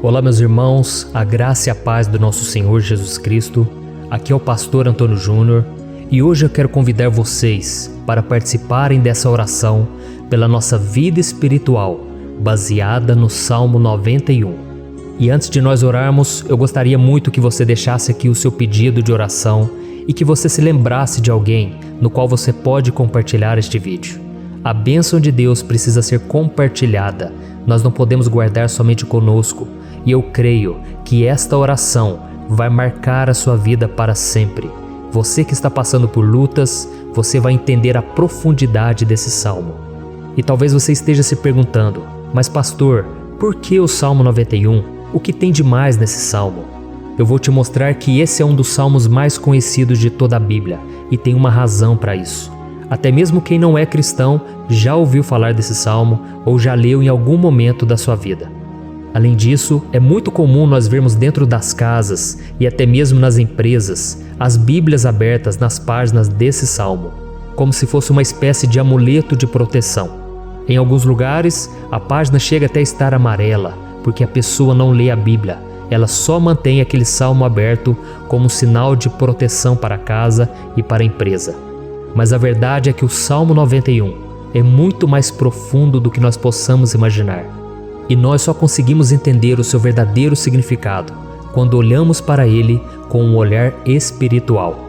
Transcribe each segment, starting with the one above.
Olá, meus irmãos, a graça e a paz do nosso Senhor Jesus Cristo. Aqui é o pastor Antônio Júnior e hoje eu quero convidar vocês para participarem dessa oração pela nossa vida espiritual, baseada no Salmo 91. E antes de nós orarmos, eu gostaria muito que você deixasse aqui o seu pedido de oração e que você se lembrasse de alguém no qual você pode compartilhar este vídeo. A bênção de Deus precisa ser compartilhada, nós não podemos guardar somente conosco. E eu creio que esta oração vai marcar a sua vida para sempre. Você que está passando por lutas, você vai entender a profundidade desse salmo. E talvez você esteja se perguntando, mas pastor, por que o Salmo 91? O que tem de mais nesse salmo? Eu vou te mostrar que esse é um dos salmos mais conhecidos de toda a Bíblia e tem uma razão para isso. Até mesmo quem não é cristão já ouviu falar desse salmo ou já leu em algum momento da sua vida. Além disso, é muito comum nós vermos dentro das casas e até mesmo nas empresas as Bíblias abertas nas páginas desse salmo, como se fosse uma espécie de amuleto de proteção. Em alguns lugares, a página chega até a estar amarela, porque a pessoa não lê a Bíblia, ela só mantém aquele salmo aberto como um sinal de proteção para a casa e para a empresa. Mas a verdade é que o Salmo 91 é muito mais profundo do que nós possamos imaginar. E nós só conseguimos entender o seu verdadeiro significado quando olhamos para ele com um olhar espiritual.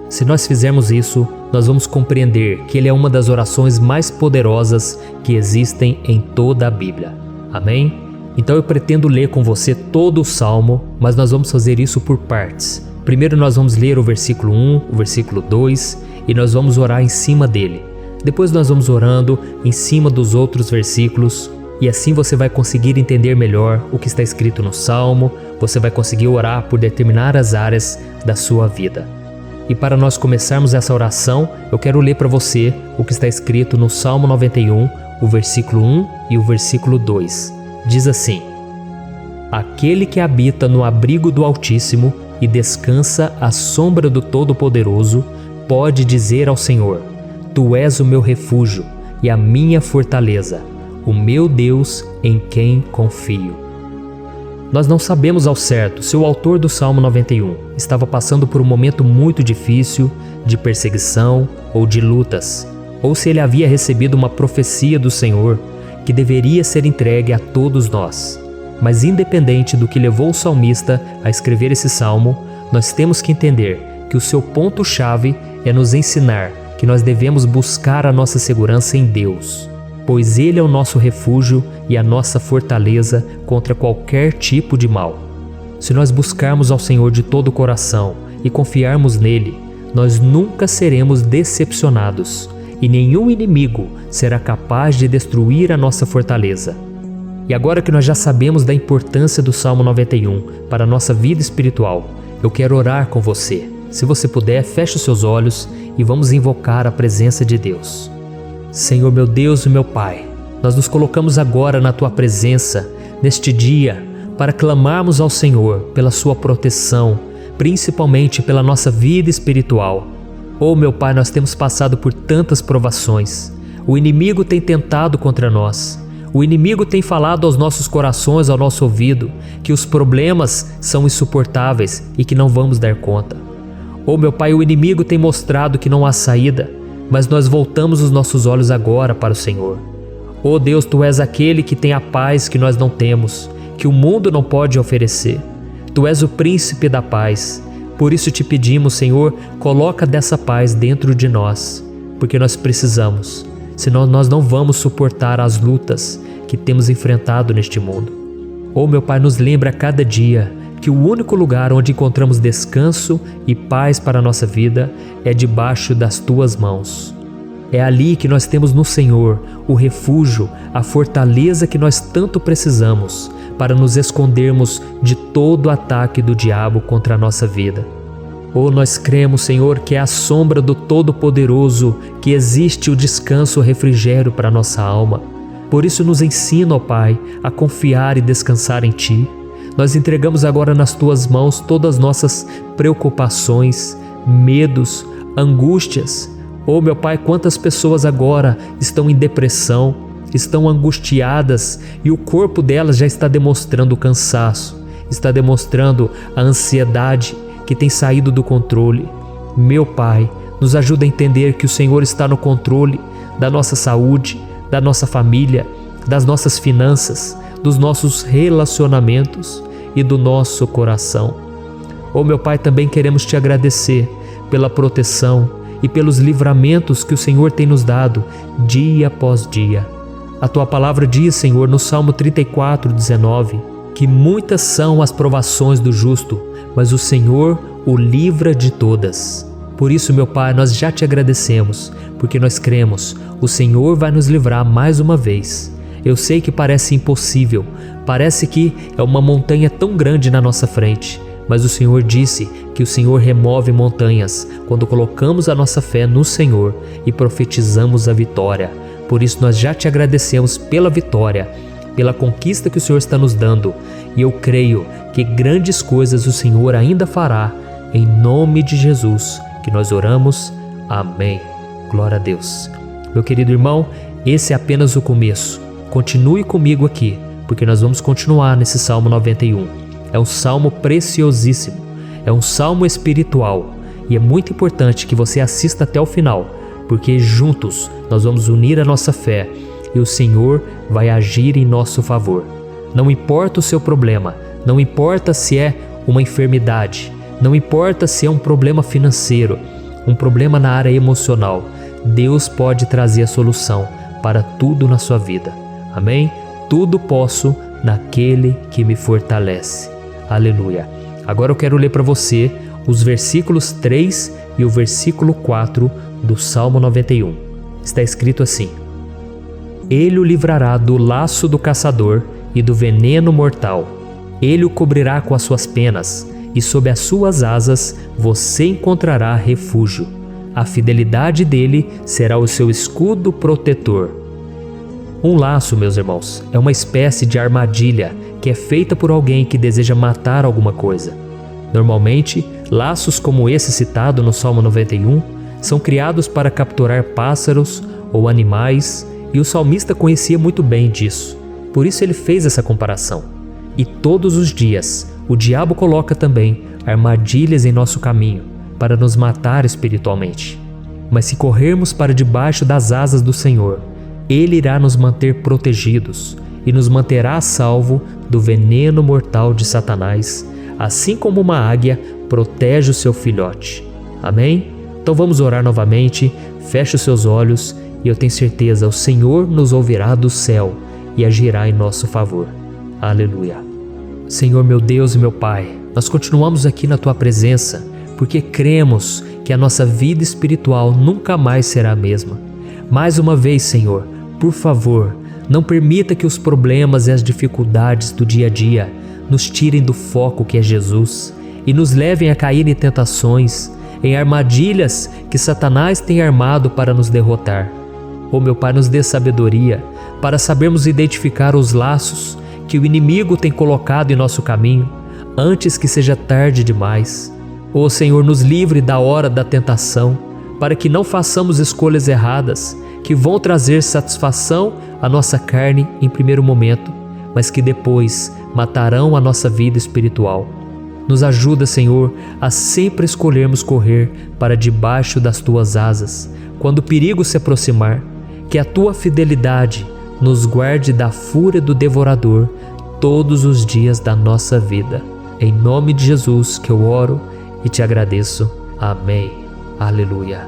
Se nós fizermos isso, nós vamos compreender que ele é uma das orações mais poderosas que existem em toda a Bíblia. Amém? Então eu pretendo ler com você todo o Salmo, mas nós vamos fazer isso por partes. Primeiro nós vamos ler o versículo 1, o versículo 2 e nós vamos orar em cima dele. Depois nós vamos orando em cima dos outros versículos. E assim você vai conseguir entender melhor o que está escrito no Salmo, você vai conseguir orar por determinadas áreas da sua vida. E para nós começarmos essa oração, eu quero ler para você o que está escrito no Salmo 91, o versículo 1 e o versículo 2. Diz assim: Aquele que habita no abrigo do Altíssimo e descansa à sombra do Todo-Poderoso, pode dizer ao Senhor: Tu és o meu refúgio e a minha fortaleza, o meu Deus em quem confio. Nós não sabemos ao certo se o autor do Salmo 91 estava passando por um momento muito difícil, de perseguição ou de lutas, ou se ele havia recebido uma profecia do Senhor que deveria ser entregue a todos nós. Mas independente do que levou o salmista a escrever esse salmo, nós temos que entender que o seu ponto-chave é nos ensinar que nós devemos buscar a nossa segurança em Deus, pois Ele é o nosso refúgio e a nossa fortaleza contra qualquer tipo de mal. Se nós buscarmos ao Senhor de todo o coração e confiarmos nele, nós nunca seremos decepcionados e nenhum inimigo será capaz de destruir a nossa fortaleza. E agora que nós já sabemos da importância do Salmo 91 para a nossa vida espiritual, eu quero orar com você. Se você puder, feche os seus olhos e vamos invocar a presença de Deus. Senhor meu Deus e meu Pai, nós nos colocamos agora na Tua presença, neste dia, para clamarmos ao Senhor pela Sua proteção, principalmente pela nossa vida espiritual. Oh meu Pai, nós temos passado por tantas provações, o inimigo tem tentado contra nós, o inimigo tem falado aos nossos corações, ao nosso ouvido, que os problemas são insuportáveis e que não vamos dar conta. Oh meu Pai, o inimigo tem mostrado que não há saída, mas nós voltamos os nossos olhos agora para o Senhor. Oh Deus, Tu és aquele que tem a paz que nós não temos, que o mundo não pode oferecer. Tu és o príncipe da paz. Por isso te pedimos, Senhor, coloca dessa paz dentro de nós, porque nós precisamos, senão nós não vamos suportar as lutas que temos enfrentado neste mundo. Oh meu Pai, nos lembra a cada dia que o único lugar onde encontramos descanso e paz para a nossa vida é debaixo das Tuas mãos. É ali que nós temos no Senhor o refúgio, a fortaleza que nós tanto precisamos para nos escondermos de todo ataque do diabo contra a nossa vida. Oh, nós cremos, Senhor, que é à sombra do Todo-Poderoso que existe o descanso, o refrigério para a nossa alma. Por isso nos ensina, ó Pai, a confiar e descansar em Ti. Nós entregamos agora nas Tuas mãos todas as nossas preocupações, medos, angústias. Oh meu Pai, quantas pessoas agora estão em depressão, estão angustiadas e o corpo delas já está demonstrando cansaço, está demonstrando a ansiedade que tem saído do controle. Meu Pai, nos ajuda a entender que o Senhor está no controle da nossa saúde, da nossa família, das nossas finanças, dos nossos relacionamentos e do nosso coração. Oh, meu Pai, também queremos te agradecer pela proteção e pelos livramentos que o Senhor tem nos dado dia após dia. A tua palavra diz, Senhor, no Salmo 34:19, que muitas são as provações do justo, mas o Senhor o livra de todas. Por isso, meu Pai, nós já te agradecemos, porque nós cremos, o Senhor vai nos livrar mais uma vez. Eu sei que parece impossível, parece que é uma montanha tão grande na nossa frente, mas o Senhor disse que o Senhor remove montanhas quando colocamos a nossa fé no Senhor e profetizamos a vitória. Por isso nós já te agradecemos pela vitória, pela conquista que o Senhor está nos dando, e eu creio que grandes coisas o Senhor ainda fará. Em nome de Jesus que nós oramos. Amém. Glória a Deus. Meu querido irmão, esse é apenas o começo. Continue comigo aqui, porque nós vamos continuar nesse Salmo 91. É um salmo preciosíssimo, é um salmo espiritual, e é muito importante que você assista até o final, porque juntos nós vamos unir a nossa fé e o Senhor vai agir em nosso favor. Não importa o seu problema, não importa se é uma enfermidade, não importa se é um problema financeiro, um problema na área emocional, Deus pode trazer a solução para tudo na sua vida. Amém? Tudo posso naquele que me fortalece. Aleluia. Agora eu quero ler para você os versículos 3 e o versículo 4 do Salmo 91. Está escrito assim: Ele o livrará do laço do caçador e do veneno mortal. Ele o cobrirá com as suas penas, e sob as suas asas você encontrará refúgio. A fidelidade dele será o seu escudo protetor. Um laço, meus irmãos, é uma espécie de armadilha que é feita por alguém que deseja matar alguma coisa. Normalmente, laços como esse citado no Salmo 91 são criados para capturar pássaros ou animais, e o salmista conhecia muito bem disso. Por isso ele fez essa comparação. E todos os dias, o diabo coloca também armadilhas em nosso caminho para nos matar espiritualmente. Mas se corrermos para debaixo das asas do Senhor, Ele irá nos manter protegidos e nos manterá a salvo do veneno mortal de Satanás, assim como uma águia protege o seu filhote. Amém? Então vamos orar novamente, feche os seus olhos e eu tenho certeza, o Senhor nos ouvirá do céu e agirá em nosso favor. Aleluia. Senhor, meu Deus e meu Pai, nós continuamos aqui na Tua presença porque cremos que a nossa vida espiritual nunca mais será a mesma. Mais uma vez, Senhor, por favor, não permita que os problemas e as dificuldades do dia a dia nos tirem do foco que é Jesus e nos levem a cair em tentações, em armadilhas que Satanás tem armado para nos derrotar. Oh, meu Pai, nos dê sabedoria para sabermos identificar os laços que o inimigo tem colocado em nosso caminho antes que seja tarde demais. Oh, Senhor, nos livre da hora da tentação, para que não façamos escolhas erradas que vão trazer satisfação à nossa carne em primeiro momento, mas que depois matarão a nossa vida espiritual. Nos ajuda, Senhor, a sempre escolhermos correr para debaixo das Tuas asas, quando o perigo se aproximar, que a Tua fidelidade nos guarde da fúria do devorador todos os dias da nossa vida. Em nome de Jesus que eu oro e te agradeço. Amém. Aleluia.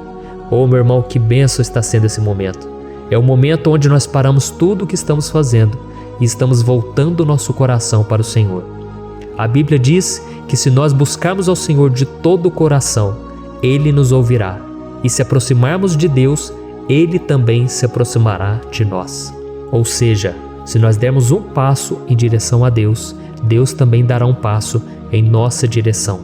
Oh, meu irmão, que bênção está sendo esse momento. É o momento onde nós paramos tudo o que estamos fazendo e estamos voltando o nosso coração para o Senhor. A Bíblia diz que se nós buscarmos ao Senhor de todo o coração, Ele nos ouvirá. E se aproximarmos de Deus, Ele também se aproximará de nós. Ou seja, se nós dermos um passo em direção a Deus, Deus também dará um passo em nossa direção.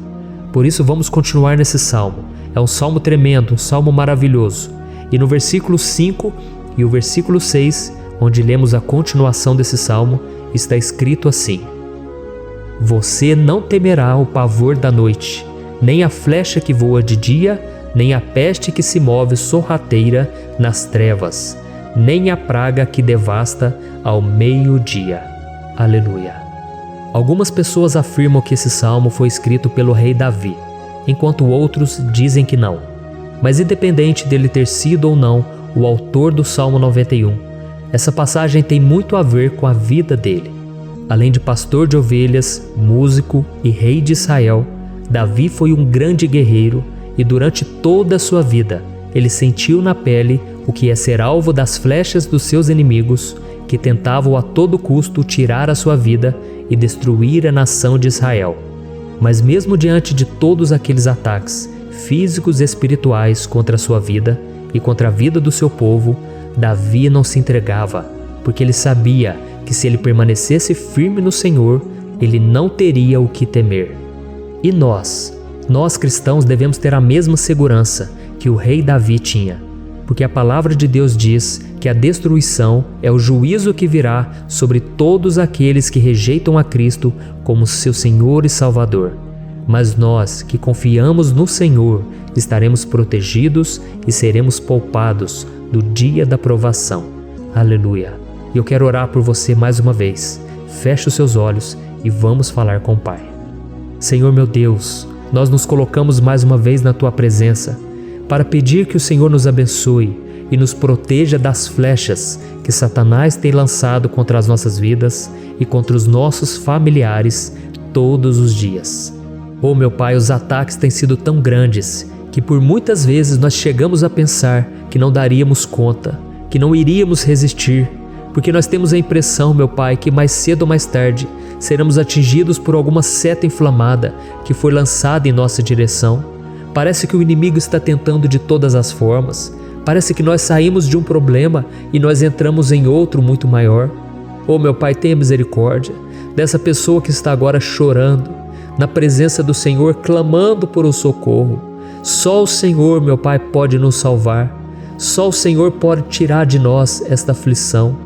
Por isso vamos continuar nesse salmo. É um salmo tremendo, um salmo maravilhoso. E no versículo 5 e o versículo 6, onde lemos a continuação desse salmo, está escrito assim: Você não temerá o pavor da noite, nem a flecha que voa de dia, nem a peste que se move sorrateira nas trevas, nem a praga que devasta ao meio-dia. Aleluia. Algumas pessoas afirmam que esse salmo foi escrito pelo rei Davi, enquanto outros dizem que não. Mas independente dele ter sido ou não o autor do Salmo 91, essa passagem tem muito a ver com a vida dele. Além de pastor de ovelhas, músico e rei de Israel, Davi foi um grande guerreiro e durante toda a sua vida ele sentiu na pele o que é ser alvo das flechas dos seus inimigos que tentavam a todo custo tirar a sua vida e destruir a nação de Israel. Mas mesmo diante de todos aqueles ataques físicos e espirituais contra a sua vida e contra a vida do seu povo, Davi não se entregava, porque ele sabia que se ele permanecesse firme no Senhor, ele não teria o que temer. E nós cristãos devemos ter a mesma segurança que o rei Davi tinha, porque a palavra de Deus diz que a destruição é o juízo que virá sobre todos aqueles que rejeitam a Cristo como seu Senhor e Salvador. Mas nós que confiamos no Senhor estaremos protegidos e seremos poupados do dia da provação. Aleluia! E eu quero orar por você mais uma vez. Feche os seus olhos e vamos falar com o Pai. Senhor meu Deus, nós nos colocamos mais uma vez na Tua presença para pedir que o Senhor nos abençoe e nos proteja das flechas que Satanás tem lançado contra as nossas vidas e contra os nossos familiares todos os dias. Oh meu Pai, os ataques têm sido tão grandes que por muitas vezes nós chegamos a pensar que não daríamos conta, que não iríamos resistir, porque nós temos a impressão, meu Pai, que mais cedo ou mais tarde seremos atingidos por alguma seta inflamada que foi lançada em nossa direção. Parece que o inimigo está tentando de todas as formas. Parece que nós saímos de um problema e nós entramos em outro muito maior. Oh meu Pai, tenha misericórdia dessa pessoa que está agora chorando, na presença do Senhor, clamando por um socorro. Só o Senhor, meu Pai, pode nos salvar. Só o Senhor pode tirar de nós esta aflição.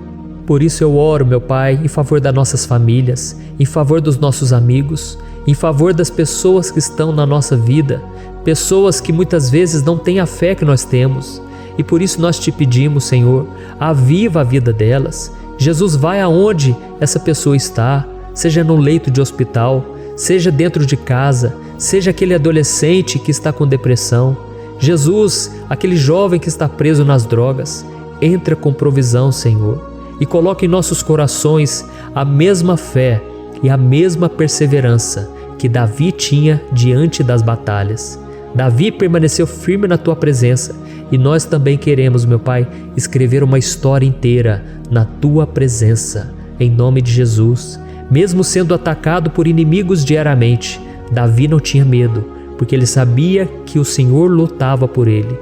Por isso eu oro, meu Pai, em favor das nossas famílias, em favor dos nossos amigos, em favor das pessoas que estão na nossa vida, pessoas que muitas vezes não têm a fé que nós temos. E por isso nós te pedimos, Senhor, aviva a vida delas. Jesus, vai aonde essa pessoa está, seja no leito de hospital, seja dentro de casa, seja aquele adolescente que está com depressão. Jesus, aquele jovem que está preso nas drogas, entra com provisão, Senhor, e coloca em nossos corações a mesma fé e a mesma perseverança que Davi tinha diante das batalhas. Davi permaneceu firme na Tua presença e nós também queremos, meu Pai, escrever uma história inteira na Tua presença, em nome de Jesus. Mesmo sendo atacado por inimigos diariamente, Davi não tinha medo, porque ele sabia que o Senhor lutava por ele.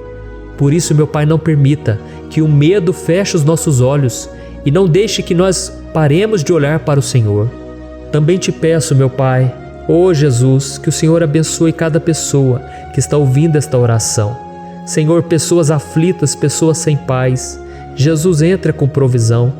Por isso, meu Pai, não permita que o medo feche os nossos olhos e não deixe que nós paremos de olhar para o Senhor. Também te peço, meu Pai, ó Jesus, que o Senhor abençoe cada pessoa que está ouvindo esta oração. Senhor, pessoas aflitas, pessoas sem paz. Jesus, entra com provisão.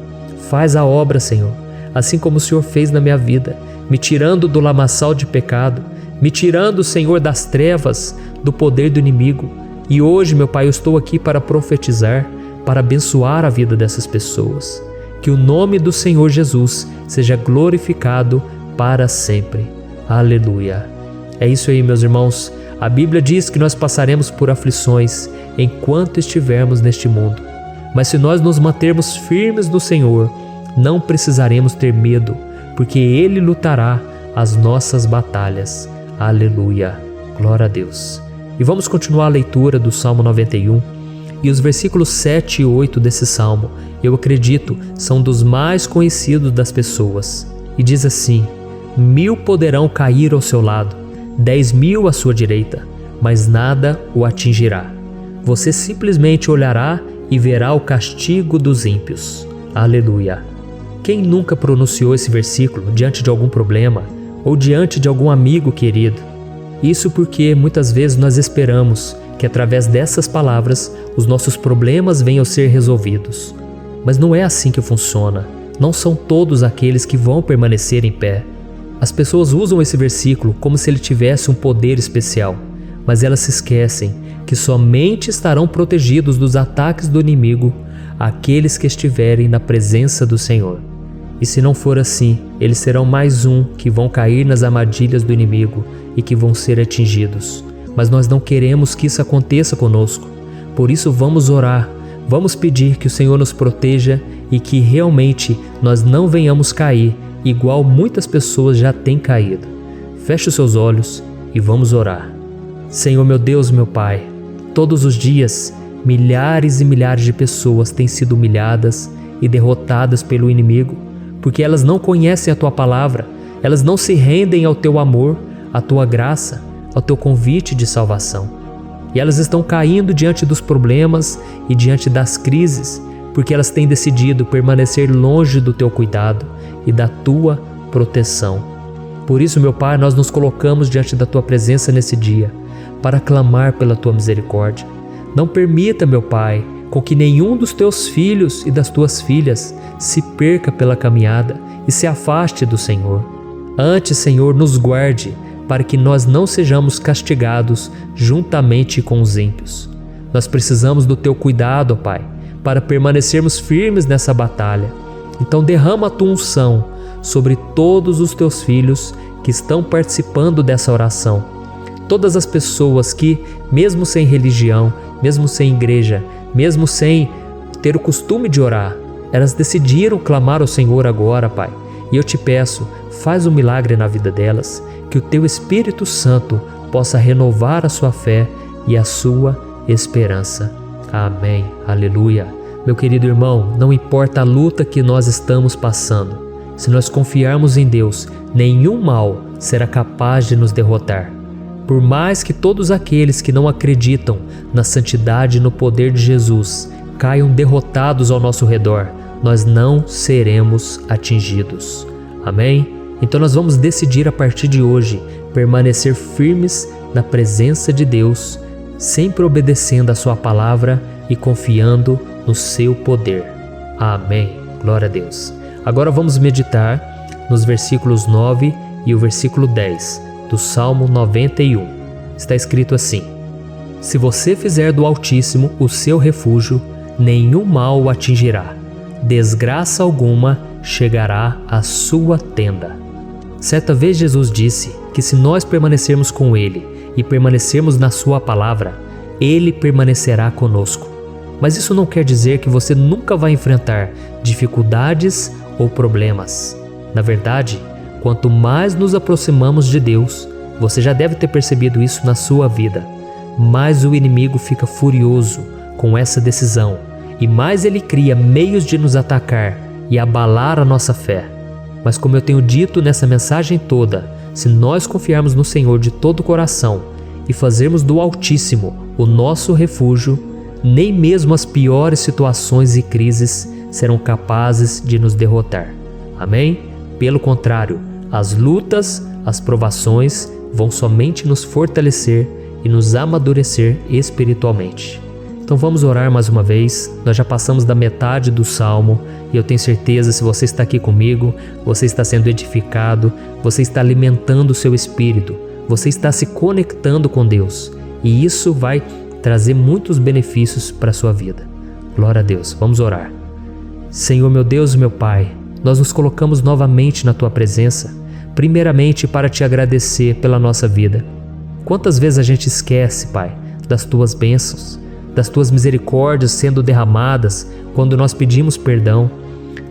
Faz a obra, Senhor, assim como o Senhor fez na minha vida, me tirando do lamaçal de pecado, me tirando, Senhor, das trevas, do poder do inimigo. E hoje, meu Pai, eu estou aqui para profetizar, para abençoar a vida dessas pessoas. Que o nome do Senhor Jesus seja glorificado para sempre. Aleluia. É isso aí, meus irmãos. A Bíblia diz que nós passaremos por aflições enquanto estivermos neste mundo. Mas se nós nos mantermos firmes no Senhor, não precisaremos ter medo, porque Ele lutará as nossas batalhas. Aleluia. Glória a Deus. E vamos continuar a leitura do Salmo 91. E os versículos 7 e 8 desse salmo, eu acredito, são dos mais conhecidos das pessoas. E diz assim: 1000 poderão cair ao seu lado, 10.000 à sua direita, mas nada o atingirá. Você simplesmente olhará e verá o castigo dos ímpios. Aleluia. Quem nunca pronunciou esse versículo diante de algum problema ou diante de algum amigo querido? Isso porque muitas vezes nós esperamos que através dessas palavras os nossos problemas venham a ser resolvidos. Mas não é assim que funciona. Não são todos aqueles que vão permanecer em pé. As pessoas usam esse versículo como se ele tivesse um poder especial, mas elas se esquecem que somente estarão protegidos dos ataques do inimigo aqueles que estiverem na presença do Senhor. E se não for assim, eles serão mais um que vão cair nas armadilhas do inimigo e que vão ser atingidos. Mas nós não queremos que isso aconteça conosco. Por isso vamos orar, vamos pedir que o Senhor nos proteja e que realmente nós não venhamos cair igual muitas pessoas já têm caído. Feche os seus olhos e vamos orar. Senhor meu Deus, meu Pai, todos os dias milhares e milhares de pessoas têm sido humilhadas e derrotadas pelo inimigo, porque elas não conhecem a Tua palavra, elas não se rendem ao Teu amor, à Tua graça, ao Teu convite de salvação. E elas estão caindo diante dos problemas e diante das crises, porque elas têm decidido permanecer longe do Teu cuidado e da Tua proteção. Por isso, meu Pai, nós nos colocamos diante da Tua presença nesse dia, para clamar pela Tua misericórdia. Não permita, meu Pai, com que nenhum dos Teus filhos e das Tuas filhas se perca pela caminhada e se afaste do Senhor. Antes, Senhor, nos guarde, para que nós não sejamos castigados juntamente com os ímpios. Nós precisamos do Teu cuidado, ó Pai, para permanecermos firmes nessa batalha. Então derrama a Tua unção sobre todos os Teus filhos que estão participando dessa oração. Todas as pessoas que, mesmo sem religião, mesmo sem igreja, mesmo sem ter o costume de orar, elas decidiram clamar ao Senhor agora, Pai. E eu te peço, faz um milagre na vida delas, que o Teu Espírito Santo possa renovar a sua fé e a sua esperança. Amém. Aleluia. Meu querido irmão, não importa a luta que nós estamos passando, se nós confiarmos em Deus, nenhum mal será capaz de nos derrotar. Por mais que todos aqueles que não acreditam na santidade e no poder de Jesus caiam derrotados ao nosso redor, nós não seremos atingidos. Amém? Então nós vamos decidir a partir de hoje permanecer firmes na presença de Deus, sempre obedecendo a Sua palavra e confiando no Seu poder. Amém. Glória a Deus. Agora vamos meditar nos versículos 9 e o versículo 10 do Salmo 91. Está escrito assim: Se você fizer do Altíssimo o seu refúgio, nenhum mal o atingirá, desgraça alguma chegará à sua tenda. Certa vez Jesus disse que se nós permanecermos com Ele e permanecermos na Sua palavra, Ele permanecerá conosco. Mas isso não quer dizer que você nunca vai enfrentar dificuldades ou problemas. Na verdade, quanto mais nos aproximamos de Deus, você já deve ter percebido isso na sua vida, mais o inimigo fica furioso com essa decisão e mais ele cria meios de nos atacar e abalar a nossa fé. Mas como eu tenho dito nessa mensagem toda, se nós confiarmos no Senhor de todo o coração e fazermos do Altíssimo o nosso refúgio, nem mesmo as piores situações e crises serão capazes de nos derrotar. Amém? Pelo contrário, as lutas, as provações vão somente nos fortalecer e nos amadurecer espiritualmente. Então vamos orar mais uma vez. Nós já passamos da metade do Salmo e eu tenho certeza, se você está aqui comigo, você está sendo edificado, você está alimentando o seu espírito, você está se conectando com Deus e isso vai trazer muitos benefícios para a sua vida. Glória a Deus. Vamos orar. Senhor meu Deus e meu Pai, nós nos colocamos novamente na Tua presença, primeiramente para Te agradecer pela nossa vida. Quantas vezes a gente esquece, Pai, das Tuas bênçãos, das Tuas misericórdias sendo derramadas quando nós pedimos perdão,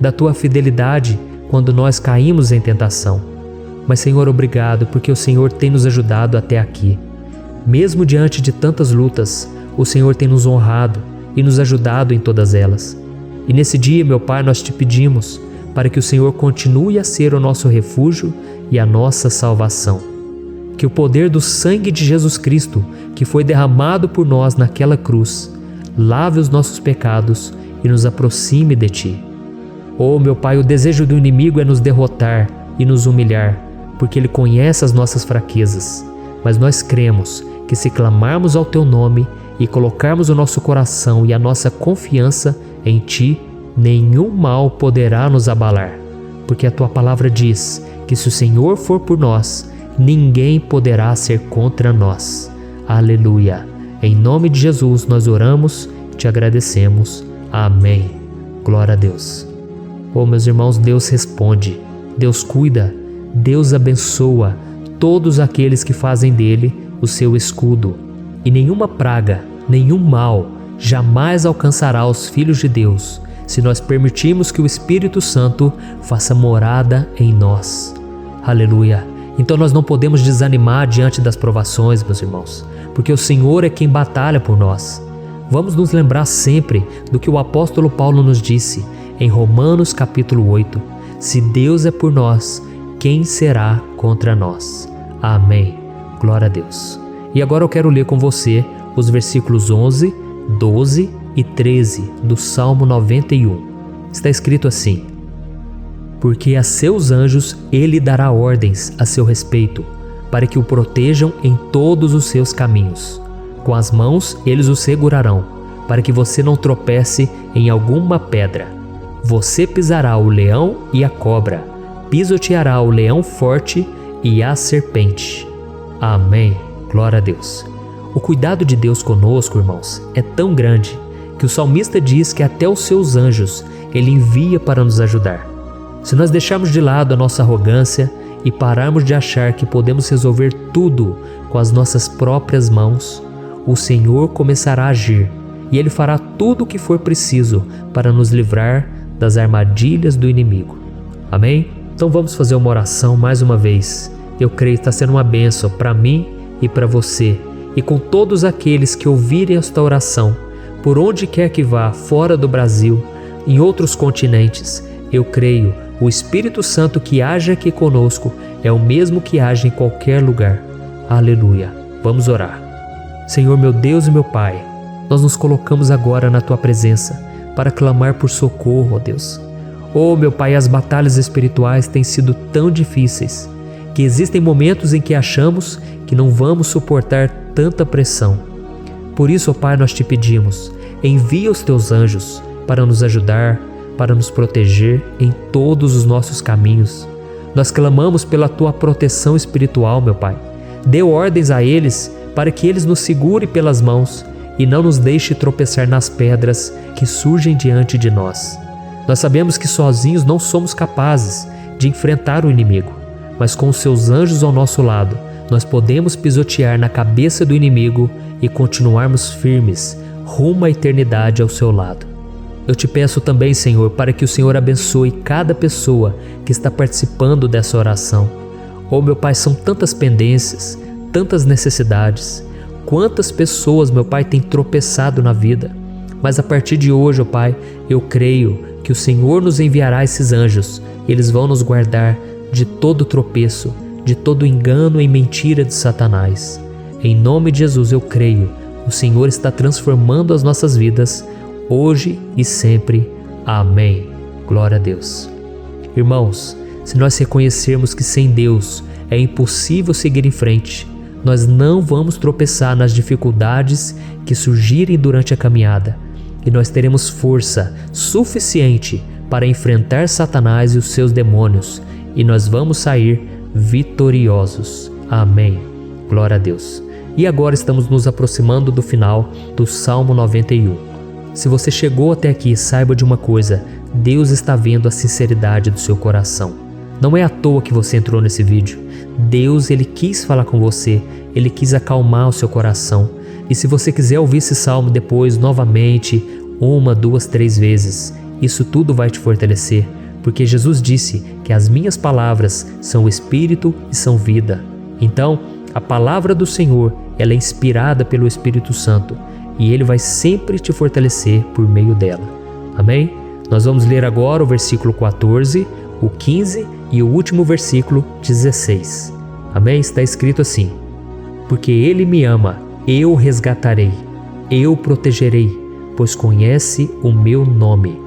da Tua fidelidade quando nós caímos em tentação. Mas, Senhor, obrigado, porque o Senhor tem nos ajudado até aqui. Mesmo diante de tantas lutas, o Senhor tem nos honrado e nos ajudado em todas elas. E nesse dia, meu Pai, nós Te pedimos para que o Senhor continue a ser o nosso refúgio e a nossa salvação. Que o poder do sangue de Jesus Cristo, que foi derramado por nós naquela cruz, lave os nossos pecados e nos aproxime de Ti. Oh, meu Pai, o desejo do inimigo é nos derrotar e nos humilhar, porque ele conhece as nossas fraquezas. Mas nós cremos que se clamarmos ao Teu nome e colocarmos o nosso coração e a nossa confiança em Ti, nenhum mal poderá nos abalar, porque a Tua palavra diz que se o Senhor for por nós, ninguém poderá ser contra nós. Aleluia! Em nome de Jesus nós oramos e Te agradecemos. Amém. Glória a Deus. Oh, meus irmãos, Deus responde, Deus cuida, Deus abençoa todos aqueles que fazem dele o seu escudo. E nenhuma praga, nenhum mal jamais alcançará os filhos de Deus, se nós permitirmos que o Espírito Santo faça morada em nós. Aleluia! Então nós não podemos desanimar diante das provações, meus irmãos, porque o Senhor é quem batalha por nós. Vamos nos lembrar sempre do que o apóstolo Paulo nos disse em Romanos capítulo 8. Se Deus é por nós, quem será contra nós? Amém. Glória a Deus. E agora eu quero ler com você os versículos 11, 12 e 13 do Salmo 91. Está escrito assim: porque a seus anjos ele dará ordens a seu respeito, para que o protejam em todos os seus caminhos. Com as mãos eles o segurarão, para que você não tropece em alguma pedra. Você pisará o leão e a cobra, pisoteará o leão forte e a serpente. Amém. Glória a Deus. O cuidado de Deus conosco, irmãos, é tão grande que o salmista diz que até os seus anjos ele envia para nos ajudar. Se nós deixarmos de lado a nossa arrogância e pararmos de achar que podemos resolver tudo com as nossas próprias mãos, o Senhor começará a agir e Ele fará tudo o que for preciso para nos livrar das armadilhas do inimigo. Amém? Então vamos fazer uma oração mais uma vez. Eu creio que está sendo uma bênção para mim e para você, e com todos aqueles que ouvirem esta oração, por onde quer que vá, fora do Brasil, em outros continentes. Eu creio, o Espírito Santo que age aqui conosco é o mesmo que age em qualquer lugar. Aleluia. Vamos orar. Senhor, meu Deus e meu Pai, nós nos colocamos agora na Tua presença para clamar por socorro, ó Deus. Oh, meu Pai, as batalhas espirituais têm sido tão difíceis que existem momentos em que achamos que não vamos suportar tanta pressão. Por isso, ó Pai, nós te pedimos, envia os Teus anjos para nos ajudar, para nos proteger em todos os nossos caminhos. Nós clamamos pela Tua proteção espiritual, meu Pai. Dê ordens a eles para que eles nos segurem pelas mãos e não nos deixe tropeçar nas pedras que surgem diante de nós. Nós sabemos que sozinhos não somos capazes de enfrentar o inimigo, mas com os Seus anjos ao nosso lado, nós podemos pisotear na cabeça do inimigo e continuarmos firmes rumo à eternidade ao Seu lado. Eu te peço também, Senhor, para que o Senhor abençoe cada pessoa que está participando dessa oração. Oh, meu Pai, são tantas pendências, tantas necessidades. Quantas pessoas, meu Pai, têm tropeçado na vida. Mas a partir de hoje, ó Pai, eu creio que o Senhor nos enviará esses anjos. Eles vão nos guardar de todo tropeço, de todo engano e mentira de Satanás. Em nome de Jesus eu creio, o Senhor está transformando as nossas vidas, hoje e sempre. Amém. Glória a Deus. Irmãos, se nós reconhecermos que sem Deus é impossível seguir em frente, nós não vamos tropeçar nas dificuldades que surgirem durante a caminhada, e nós teremos força suficiente para enfrentar Satanás e os seus demônios, e nós vamos sair vitoriosos. Amém. Glória a Deus. E agora estamos nos aproximando do final do Salmo 91. Se você chegou até aqui, saiba de uma coisa: Deus está vendo a sinceridade do seu coração. Não é à toa que você entrou nesse vídeo. Deus, Ele quis falar com você, Ele quis acalmar o seu coração. E se você quiser ouvir esse salmo depois, novamente, 1, 2, 3 vezes, isso tudo vai te fortalecer, porque Jesus disse que as minhas palavras são espírito e são vida. Então, a palavra do Senhor, ela é inspirada pelo Espírito Santo, e Ele vai sempre te fortalecer por meio dela. Amém? Nós vamos ler agora o versículo 14, o 15 e o último versículo 16. Amém? Está escrito assim: porque Ele me ama, eu o resgatarei, eu o protegerei, pois conhece o meu nome.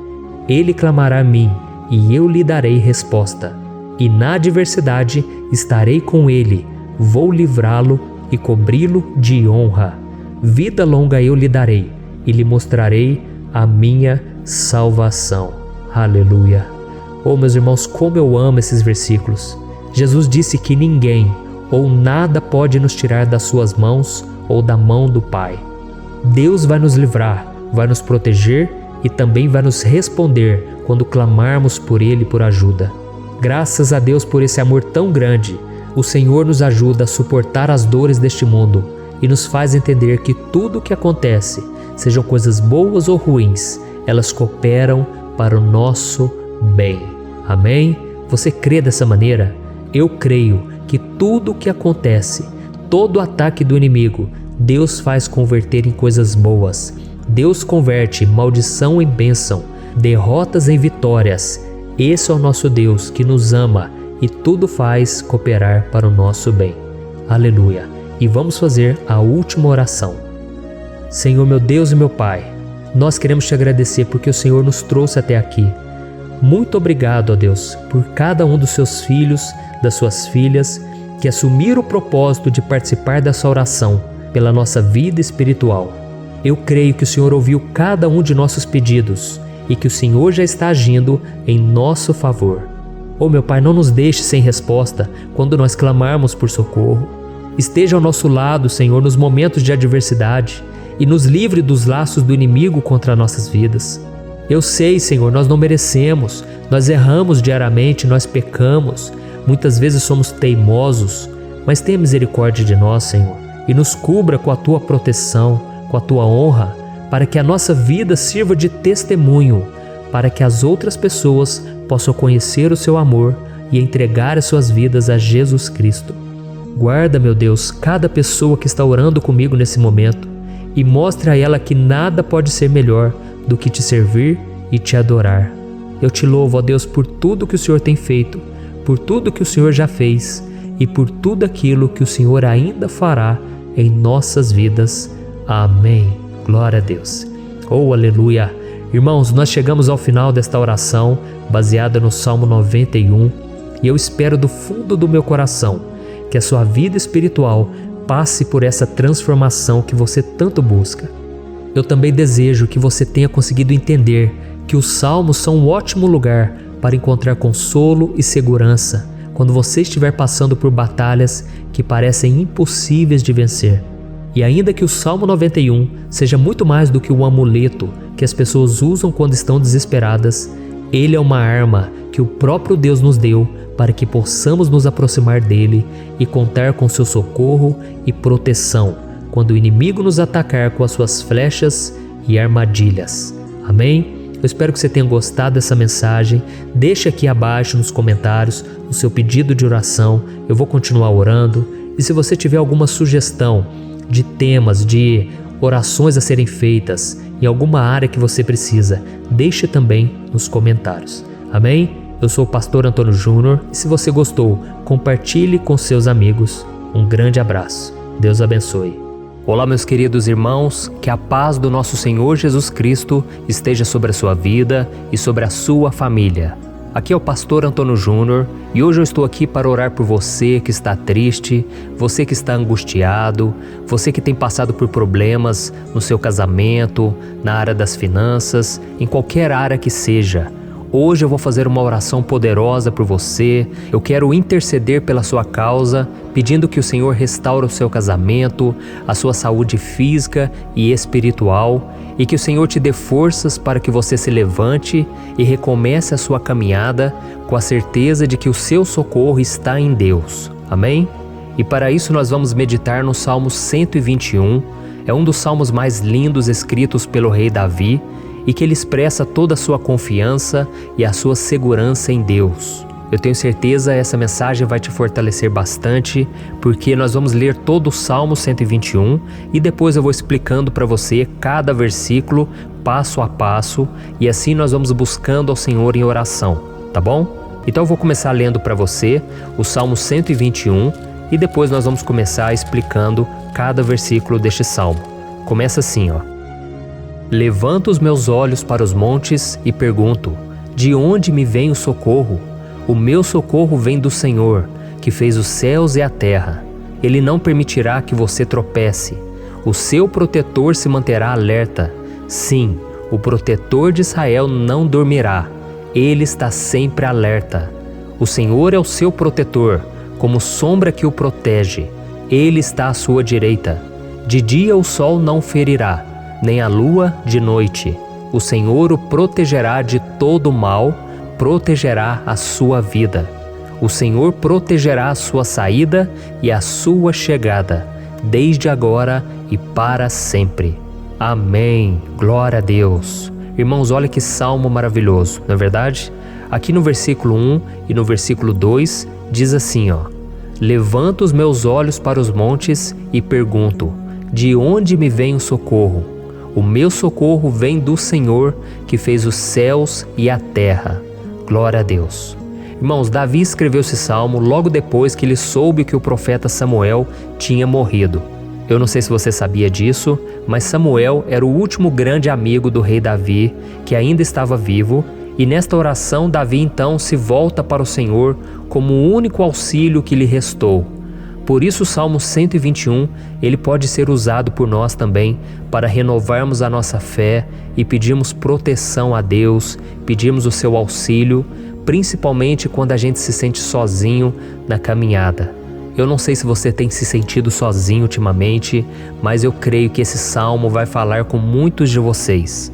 Ele clamará a mim, e eu lhe darei resposta. E na adversidade estarei com ele, vou livrá-lo e cobri-lo de honra. Vida longa eu lhe darei, e lhe mostrarei a minha salvação. Aleluia. Oh, meus irmãos, como eu amo esses versículos. Jesus disse que ninguém ou nada pode nos tirar das suas mãos ou da mão do Pai. Deus vai nos livrar, vai nos proteger e também vai nos responder quando clamarmos por Ele por ajuda. Graças a Deus por esse amor tão grande, o Senhor nos ajuda a suportar as dores deste mundo e nos faz entender que tudo o que acontece, sejam coisas boas ou ruins, elas cooperam para o nosso bem. Amém? Você crê dessa maneira? Eu creio que tudo o que acontece, todo ataque do inimigo, Deus faz converter em coisas boas. Deus converte maldição em bênção, derrotas em vitórias. Esse é o nosso Deus que nos ama e tudo faz cooperar para o nosso bem. Aleluia! E vamos fazer a última oração. Senhor meu Deus e meu Pai, nós queremos te agradecer porque o Senhor nos trouxe até aqui. Muito obrigado, ó Deus, por cada um dos seus filhos, das suas filhas, que assumiram o propósito de participar dessa oração pela nossa vida espiritual. Eu creio que o Senhor ouviu cada um de nossos pedidos e que o Senhor já está agindo em nosso favor. Oh meu Pai, não nos deixe sem resposta quando nós clamarmos por socorro. Esteja ao nosso lado, Senhor, nos momentos de adversidade e nos livre dos laços do inimigo contra nossas vidas. Eu sei, Senhor, nós não merecemos, nós erramos diariamente, nós pecamos, muitas vezes somos teimosos, mas tenha misericórdia de nós, Senhor, e nos cubra com a Tua proteção, com a Tua honra, para que a nossa vida sirva de testemunho, para que as outras pessoas possam conhecer o Seu amor e entregar as suas vidas a Jesus Cristo. Guarda, meu Deus, cada pessoa que está orando comigo nesse momento e mostre a ela que nada pode ser melhor do que te servir e te adorar. Eu te louvo, ó Deus, por tudo que o Senhor tem feito, por tudo que o Senhor já fez e por tudo aquilo que o Senhor ainda fará em nossas vidas. Amém. Glória a Deus. Oh, aleluia. Irmãos, nós chegamos ao final desta oração baseada no Salmo 91 e eu espero do fundo do meu coração que a sua vida espiritual passe por essa transformação que você tanto busca. Eu também desejo que você tenha conseguido entender que os salmos são um ótimo lugar para encontrar consolo e segurança quando você estiver passando por batalhas que parecem impossíveis de vencer. E ainda que o Salmo 91 seja muito mais do que um amuleto que as pessoas usam quando estão desesperadas, ele é uma arma que o próprio Deus nos deu para que possamos nos aproximar dele e contar com seu socorro e proteção quando o inimigo nos atacar com as suas flechas e armadilhas. Amém? Eu espero que você tenha gostado dessa mensagem. Deixe aqui abaixo nos comentários o seu pedido de oração. Eu vou continuar orando. E se você tiver alguma sugestão de temas, de orações a serem feitas em alguma área que você precisa, deixe também nos comentários. Amém? Eu sou o pastor Antônio Júnior e se você gostou, compartilhe com seus amigos. Um grande abraço. Deus abençoe. Olá, meus queridos irmãos, que a paz do nosso Senhor Jesus Cristo esteja sobre a sua vida e sobre a sua família. Aqui é o pastor Antônio Júnior e hoje eu estou aqui para orar por você que está triste, você que está angustiado, você que tem passado por problemas no seu casamento, na área das finanças, em qualquer área que seja. Hoje eu vou fazer uma oração poderosa por você. Eu quero interceder pela sua causa, pedindo que o Senhor restaure o seu casamento, a sua saúde física e espiritual, e que o Senhor te dê forças para que você se levante e recomece a sua caminhada com a certeza de que o seu socorro está em Deus. Amém? E para isso nós vamos meditar no Salmo 121. É um dos salmos mais lindos escritos pelo rei Davi, e que ele expressa toda a sua confiança e a sua segurança em Deus. Eu tenho certeza essa mensagem vai te fortalecer bastante, porque nós vamos ler todo o Salmo 121 e depois eu vou explicando para você cada versículo, passo a passo, e assim nós vamos buscando ao Senhor em oração, tá bom? Então eu vou começar lendo para você o Salmo 121 e depois nós vamos começar explicando cada versículo deste salmo. Começa assim, ó. Levanto os meus olhos para os montes e pergunto: de onde me vem o socorro? O meu socorro vem do Senhor, que fez os céus e a terra. Ele não permitirá que você tropece. O seu protetor se manterá alerta. Sim, o protetor de Israel não dormirá. Ele está sempre alerta. O Senhor é o seu protetor, como sombra que o protege. Ele está à sua direita. De dia o sol não ferirá, nem a lua de noite. O Senhor o protegerá de todo mal, protegerá a sua vida. O Senhor protegerá a sua saída e a sua chegada, desde agora e para sempre. Amém. Glória a Deus. Irmãos, olha que salmo maravilhoso, não é verdade? Aqui no versículo 1 e no versículo 2 diz assim, Levanto os meus olhos para os montes e pergunto, de onde me vem o socorro? O meu socorro vem do Senhor, que fez os céus e a terra. Glória a Deus. Irmãos, Davi escreveu esse salmo logo depois que ele soube que o profeta Samuel tinha morrido. Eu não sei se você sabia disso, mas Samuel era o último grande amigo do rei Davi, que ainda estava vivo, e nesta oração Davi então se volta para o Senhor como o único auxílio que lhe restou. Por isso o Salmo 121, ele pode ser usado por nós também para renovarmos a nossa fé e pedirmos proteção a Deus, pedirmos o seu auxílio, principalmente quando a gente se sente sozinho na caminhada. Eu não sei se você tem se sentido sozinho ultimamente, mas eu creio que esse salmo vai falar com muitos de vocês.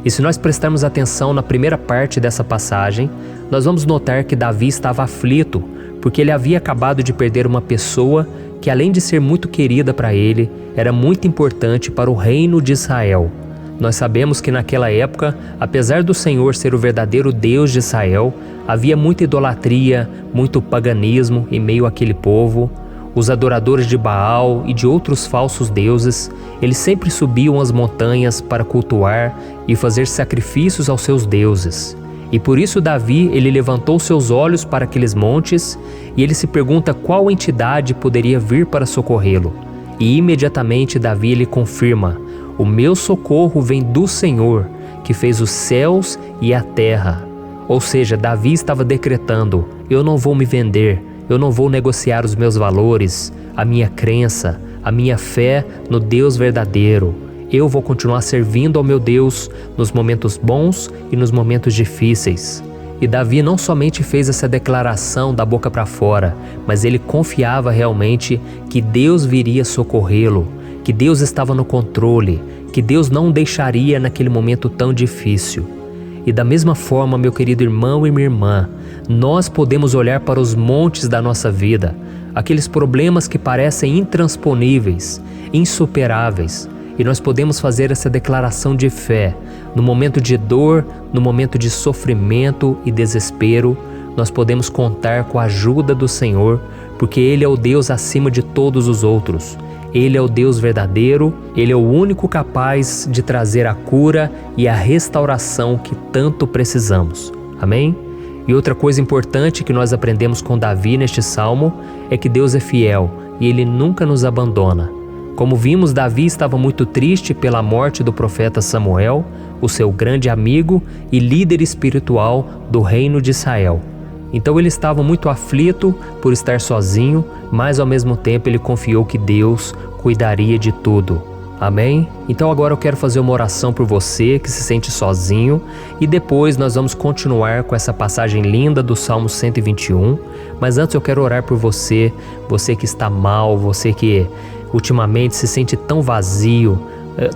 E se nós prestarmos atenção na primeira parte dessa passagem, nós vamos notar que Davi estava aflito, porque ele havia acabado de perder uma pessoa que, além de ser muito querida para ele, era muito importante para o reino de Israel. Nós sabemos que naquela época, apesar do Senhor ser o verdadeiro Deus de Israel, havia muita idolatria, muito paganismo em meio àquele povo. Os adoradores de Baal e de outros falsos deuses, eles sempre subiam as montanhas para cultuar e fazer sacrifícios aos seus deuses. E por isso Davi, ele levantou seus olhos para aqueles montes e ele se pergunta qual entidade poderia vir para socorrê-lo. E imediatamente Davi ele confirma: o meu socorro vem do Senhor, que fez os céus e a terra. Ou seja, Davi estava decretando: eu não vou me vender, eu não vou negociar os meus valores, a minha crença, a minha fé no Deus verdadeiro. Eu vou continuar servindo ao meu Deus nos momentos bons e nos momentos difíceis. E Davi não somente fez essa declaração da boca para fora, mas ele confiava realmente que Deus viria socorrê-lo, que Deus estava no controle, que Deus não o deixaria naquele momento tão difícil. E da mesma forma, meu querido irmão e minha irmã, nós podemos olhar para os montes da nossa vida, aqueles problemas que parecem intransponíveis, insuperáveis, e nós podemos fazer essa declaração de fé. No momento de dor, no momento de sofrimento e desespero, nós podemos contar com a ajuda do Senhor, porque Ele é o Deus acima de todos os outros. Ele é o Deus verdadeiro, Ele é o único capaz de trazer a cura e a restauração que tanto precisamos. Amém? E outra coisa importante que nós aprendemos com Davi neste salmo é que Deus é fiel e Ele nunca nos abandona. Como vimos, Davi estava muito triste pela morte do profeta Samuel, o seu grande amigo e líder espiritual do reino de Israel. Então ele estava muito aflito por estar sozinho, mas ao mesmo tempo ele confiou que Deus cuidaria de tudo. Amém? Então agora eu quero fazer uma oração por você que se sente sozinho e depois nós vamos continuar com essa passagem linda do Salmo 121. Mas antes eu quero orar por você, você que está mal, você que ultimamente se sente tão vazio,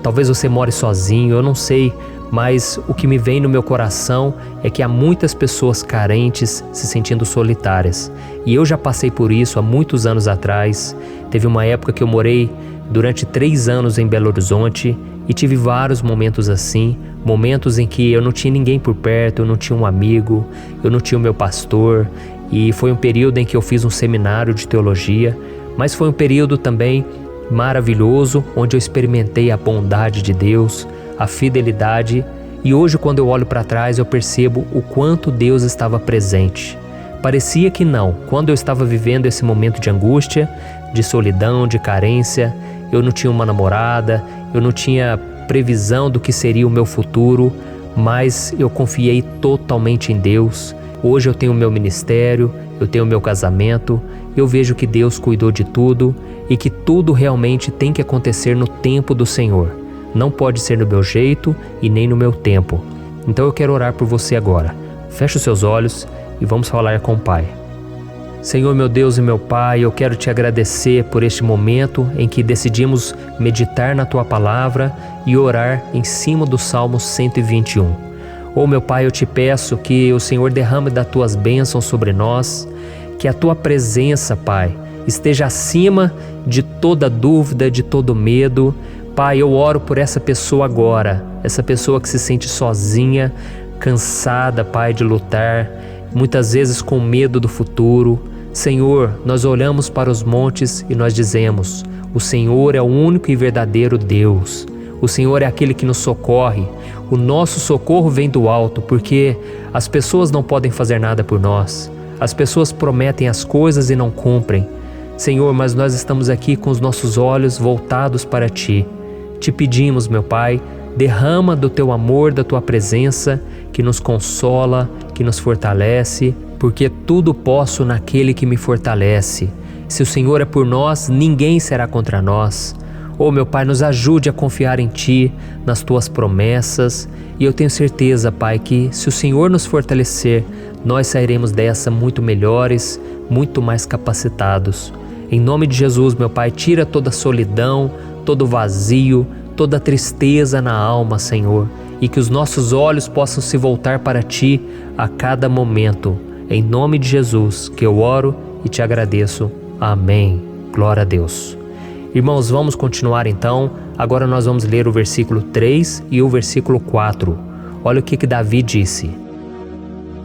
talvez você more sozinho, eu não sei, mas o que me vem no meu coração é que há muitas pessoas carentes se sentindo solitárias. E eu já passei por isso há muitos anos atrás. Teve uma época que eu morei durante 3 anos em Belo Horizonte e tive vários momentos assim, momentos em que eu não tinha ninguém por perto, eu não tinha um amigo, eu não tinha o meu pastor, e foi um período em que eu fiz um seminário de teologia, mas foi um período também maravilhoso, onde eu experimentei a bondade de Deus, a fidelidade, e hoje quando eu olho para trás eu percebo o quanto Deus estava presente. Parecia que não, quando eu estava vivendo esse momento de angústia, de solidão, de carência, eu não tinha uma namorada, eu não tinha previsão do que seria o meu futuro, mas eu confiei totalmente em Deus. Hoje eu tenho o meu ministério, eu tenho o meu casamento, eu vejo que Deus cuidou de tudo e que tudo realmente tem que acontecer no tempo do Senhor. Não pode ser no meu jeito e nem no meu tempo. Então eu quero orar por você agora. Feche os seus olhos e vamos falar com o Pai. Senhor, meu Deus e meu Pai, eu quero te agradecer por este momento em que decidimos meditar na Tua Palavra e orar em cima do Salmo 121. Oh, meu Pai, eu te peço que o Senhor derrame das Tuas bênçãos sobre nós, que a Tua presença, Pai, esteja acima de toda dúvida, de todo medo. Pai, eu oro por essa pessoa agora, essa pessoa que se sente sozinha, cansada, Pai, de lutar, muitas vezes com medo do futuro. Senhor, nós olhamos para os montes e nós dizemos: o Senhor é o único e verdadeiro Deus. O Senhor é aquele que nos socorre. O nosso socorro vem do alto, porque as pessoas não podem fazer nada por nós. As pessoas prometem as coisas e não cumprem. Senhor, mas nós estamos aqui com os nossos olhos voltados para Ti. Te pedimos, meu Pai, derrama do Teu amor, da Tua presença, que nos consola, que nos fortalece, porque tudo posso naquele que me fortalece. Se o Senhor é por nós, ninguém será contra nós. Oh, meu Pai, nos ajude a confiar em Ti, nas Tuas promessas, e eu tenho certeza, Pai, que se o Senhor nos fortalecer, nós sairemos dessa muito melhores, muito mais capacitados. Em nome de Jesus, meu Pai, tira toda a solidão, todo vazio, toda a tristeza na alma, Senhor, e que os nossos olhos possam se voltar para Ti a cada momento. Em nome de Jesus que eu oro e te agradeço. Amém. Glória a Deus. Irmãos, vamos continuar então. Agora nós vamos ler o versículo 3 e o versículo 4. Olha o que Davi disse: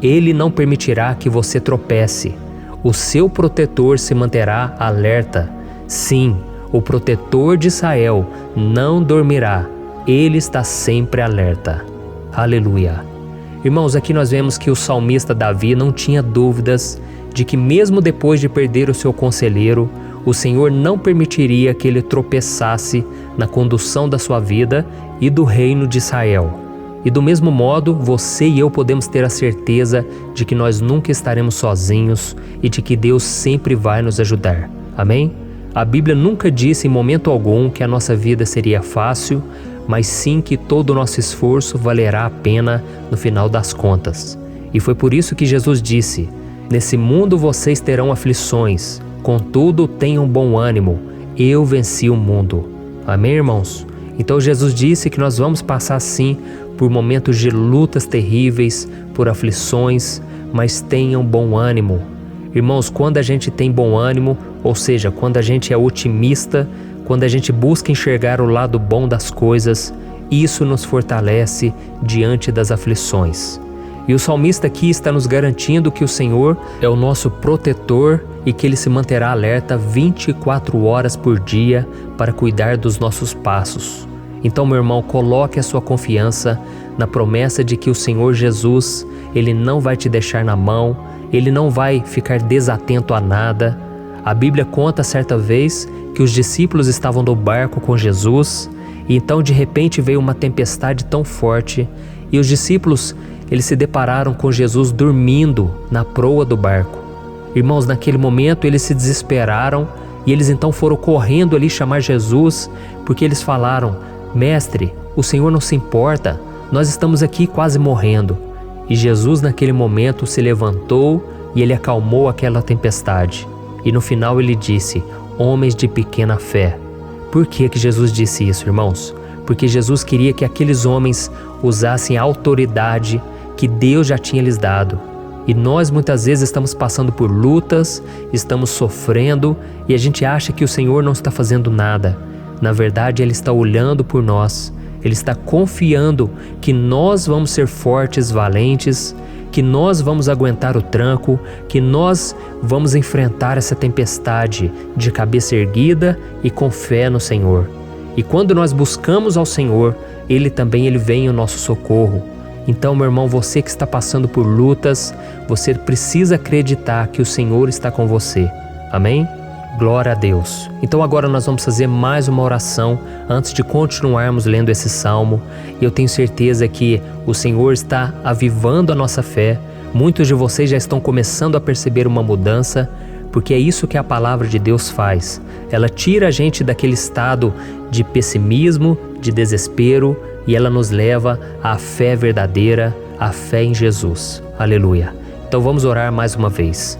Ele não permitirá que você tropece. O seu protetor se manterá alerta. Sim, o protetor de Israel não dormirá. Ele está sempre alerta. Aleluia. Irmãos, aqui nós vemos que o salmista Davi não tinha dúvidas de que mesmo depois de perder o seu conselheiro, o Senhor não permitiria que ele tropeçasse na condução da sua vida e do reino de Israel. E do mesmo modo, você e eu podemos ter a certeza de que nós nunca estaremos sozinhos e de que Deus sempre vai nos ajudar. Amém? A Bíblia nunca disse em momento algum que a nossa vida seria fácil, mas sim que todo o nosso esforço valerá a pena no final das contas. E foi por isso que Jesus disse: Nesse mundo vocês terão aflições, contudo tenham bom ânimo, eu venci o mundo. Amém, irmãos? Então Jesus disse que nós vamos passar sim por momentos de lutas terríveis, por aflições, mas tenham bom ânimo. Irmãos, quando a gente tem bom ânimo, ou seja, quando a gente é otimista, quando a gente busca enxergar o lado bom das coisas, isso nos fortalece diante das aflições. E o salmista aqui está nos garantindo que o Senhor é o nosso protetor e que Ele se manterá alerta 24 horas por dia para cuidar dos nossos passos. Então, meu irmão, coloque a sua confiança na promessa de que o Senhor Jesus, Ele não vai te deixar na mão, Ele não vai ficar desatento a nada. A Bíblia conta certa vez que os discípulos estavam no barco com Jesus e então de repente veio uma tempestade tão forte e os discípulos eles se depararam com Jesus dormindo na proa do barco. Irmãos, naquele momento eles se desesperaram e eles então foram correndo ali chamar Jesus, porque eles falaram: Mestre, o Senhor não se importa, nós estamos aqui quase morrendo. E Jesus naquele momento se levantou e Ele acalmou aquela tempestade. E no final Ele disse: Homens de pequena fé. Por que Jesus disse isso, irmãos? Porque Jesus queria que aqueles homens usassem a autoridade que Deus já tinha lhes dado. E nós muitas vezes estamos passando por lutas, estamos sofrendo e a gente acha que o Senhor não está fazendo nada. Na verdade, Ele está olhando por nós. Ele está confiando que nós vamos ser fortes, valentes, que nós vamos aguentar o tranco, que nós vamos enfrentar essa tempestade de cabeça erguida e com fé no Senhor. E quando nós buscamos ao Senhor, Ele vem ao nosso socorro. Então, meu irmão, você que está passando por lutas, você precisa acreditar que o Senhor está com você. Amém? Glória a Deus. Então agora nós vamos fazer mais uma oração antes de continuarmos lendo esse salmo. E eu tenho certeza que o Senhor está avivando a nossa fé. Muitos de vocês já estão começando a perceber uma mudança, porque é isso que a palavra de Deus faz. Ela tira a gente daquele estado de pessimismo, de desespero, e ela nos leva à fé verdadeira, à fé em Jesus. Aleluia. Então vamos orar mais uma vez.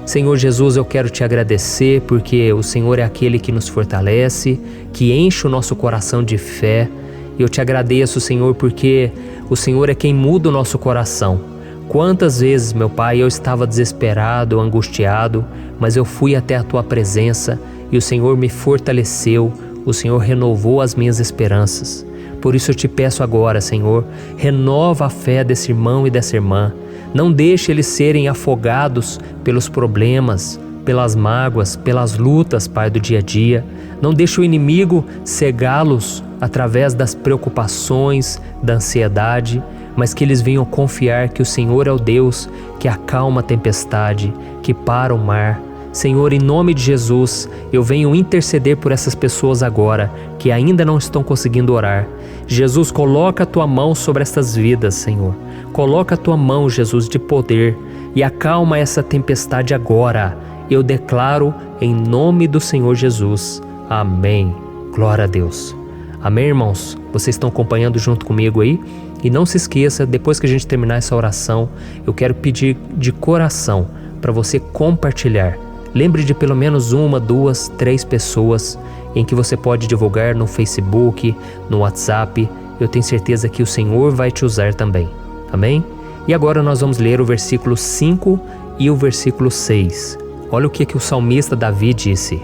Senhor Jesus, eu quero te agradecer porque o Senhor é aquele que nos fortalece, que enche o nosso coração de fé. E eu te agradeço, Senhor, porque o Senhor é quem muda o nosso coração. Quantas vezes, meu Pai, eu estava desesperado, angustiado, mas eu fui até a Tua presença e o Senhor me fortaleceu, o Senhor renovou as minhas esperanças. Por isso eu te peço agora, Senhor, renova a fé desse irmão e dessa irmã. Não deixe eles serem afogados pelos problemas, pelas mágoas, pelas lutas, Pai, do dia a dia. Não deixe o inimigo cegá-los através das preocupações, da ansiedade, mas que eles venham confiar que o Senhor é o Deus que acalma a tempestade, que para o mar. Senhor, em nome de Jesus, eu venho interceder por essas pessoas agora que ainda não estão conseguindo orar. Jesus, coloca a Tua mão sobre essas vidas, Senhor. Coloca a Tua mão, Jesus, de poder e acalma essa tempestade agora. Eu declaro em nome do Senhor Jesus. Amém. Glória a Deus. Amém, irmãos? Vocês estão acompanhando junto comigo aí? E não se esqueça, depois que a gente terminar essa oração, eu quero pedir de coração para você compartilhar. Lembre de pelo menos 1, 2, 3 pessoas em que você pode divulgar no Facebook, no WhatsApp. Eu tenho certeza que o Senhor vai te usar também. Amém? E agora nós vamos ler o versículo 5 e o versículo 6. Olha o que o salmista Davi disse.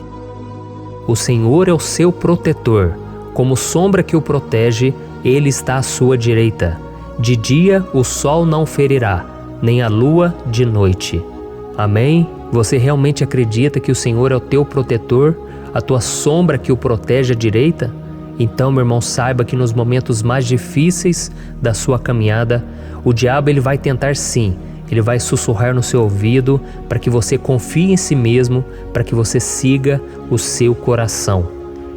O Senhor é o seu protetor, como sombra que o protege, Ele está à sua direita. De dia o sol não ferirá, nem a lua de noite. Amém? Você realmente acredita que o Senhor é o teu protetor, a tua sombra que o protege à direita? Então, meu irmão, saiba que nos momentos mais difíceis da sua caminhada, o diabo ele vai tentar sim, ele vai sussurrar no seu ouvido para que você confie em si mesmo, para que você siga o seu coração.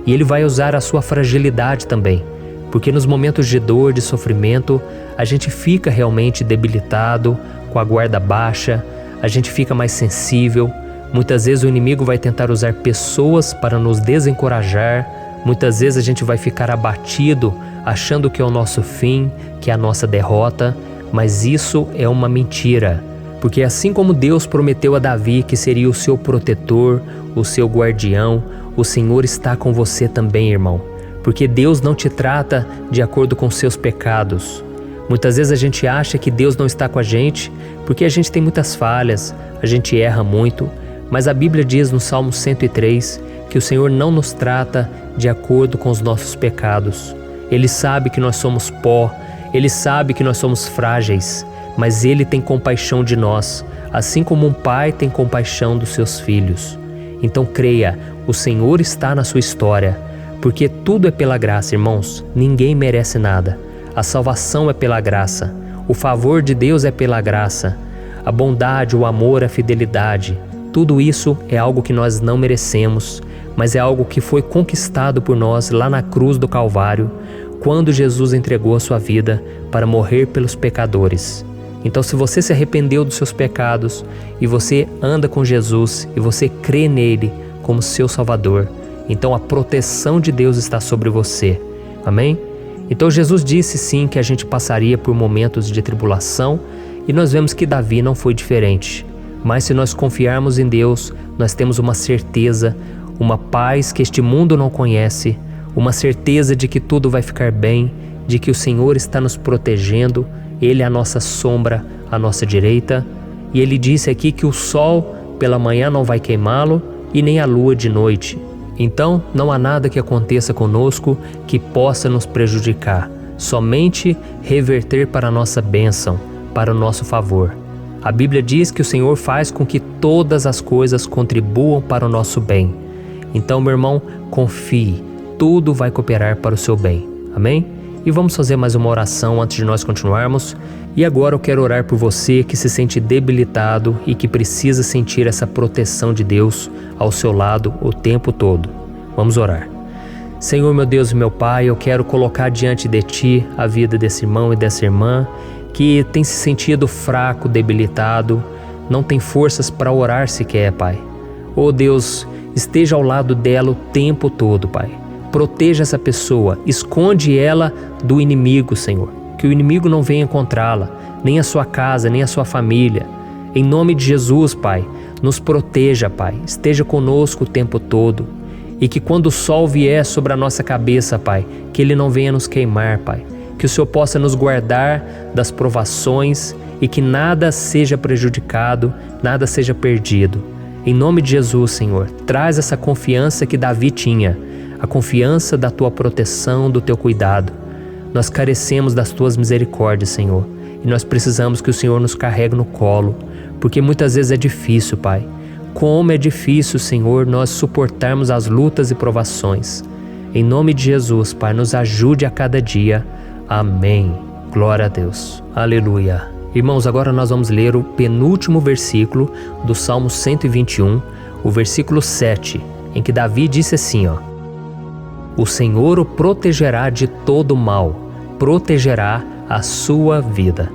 E ele vai usar a sua fragilidade também, porque nos momentos de dor, de sofrimento, a gente fica realmente debilitado, com a guarda baixa, a gente fica mais sensível. Muitas vezes o inimigo vai tentar usar pessoas para nos desencorajar. Muitas vezes a gente vai ficar abatido, achando que é o nosso fim, que é a nossa derrota. Mas isso é uma mentira. Porque assim como Deus prometeu a Davi que seria o seu protetor, o seu guardião, o Senhor está com você também, irmão. Porque Deus não te trata de acordo com seus pecados. Muitas vezes a gente acha que Deus não está com a gente porque a gente tem muitas falhas, a gente erra muito, mas a Bíblia diz no Salmo 103 que o Senhor não nos trata de acordo com os nossos pecados. Ele sabe que nós somos pó, Ele sabe que nós somos frágeis, mas Ele tem compaixão de nós, assim como um pai tem compaixão dos seus filhos. Então creia, o Senhor está na sua história, porque tudo é pela graça, irmãos, ninguém merece nada. A salvação é pela graça, o favor de Deus é pela graça, a bondade, o amor, a fidelidade, tudo isso é algo que nós não merecemos, mas é algo que foi conquistado por nós lá na cruz do Calvário, quando Jesus entregou a sua vida para morrer pelos pecadores. Então, se você se arrependeu dos seus pecados e você anda com Jesus e você crê nele como seu Salvador, então a proteção de Deus está sobre você. Amém? Então Jesus disse sim que a gente passaria por momentos de tribulação e nós vemos que Davi não foi diferente. Mas se nós confiarmos em Deus, nós temos uma certeza, uma paz que este mundo não conhece, uma certeza de que tudo vai ficar bem, de que o Senhor está nos protegendo, Ele é a nossa sombra, à nossa direita. E Ele disse aqui que o sol pela manhã não vai queimá-lo e nem a lua de noite. Então, não há nada que aconteça conosco que possa nos prejudicar, somente reverter para a nossa bênção, para o nosso favor. A Bíblia diz que o Senhor faz com que todas as coisas contribuam para o nosso bem. Então, meu irmão, confie, tudo vai cooperar para o seu bem. Amém? E vamos fazer mais uma oração antes de nós continuarmos. E agora eu quero orar por você que se sente debilitado e que precisa sentir essa proteção de Deus ao seu lado o tempo todo. Vamos orar. Senhor, meu Deus e meu Pai, eu quero colocar diante de Ti a vida desse irmão e dessa irmã que tem se sentido fraco, debilitado, não tem forças para orar sequer, Pai. Oh Deus, esteja ao lado dela o tempo todo, Pai. Proteja essa pessoa, esconde ela do inimigo, Senhor. Que o inimigo não venha encontrá-la, nem a sua casa, nem a sua família. Em nome de Jesus, Pai, nos proteja, Pai, esteja conosco o tempo todo. E que quando o sol vier sobre a nossa cabeça, Pai, que ele não venha nos queimar, Pai. Que o Senhor possa nos guardar das provações e que nada seja prejudicado, nada seja perdido. Em nome de Jesus, Senhor, traz essa confiança que Davi tinha, a confiança da Tua proteção, do Teu cuidado. Nós carecemos das Tuas misericórdias, Senhor, e nós precisamos que o Senhor nos carregue no colo, porque muitas vezes é difícil, Pai. Como é difícil, Senhor, nós suportarmos as lutas e provações. Em nome de Jesus, Pai, nos ajude a cada dia. Amém. Glória a Deus. Aleluia. Irmãos, agora nós vamos ler o penúltimo versículo do Salmo 121, o versículo 7, em que Davi disse assim, O Senhor o protegerá de todo mal, protegerá a sua vida.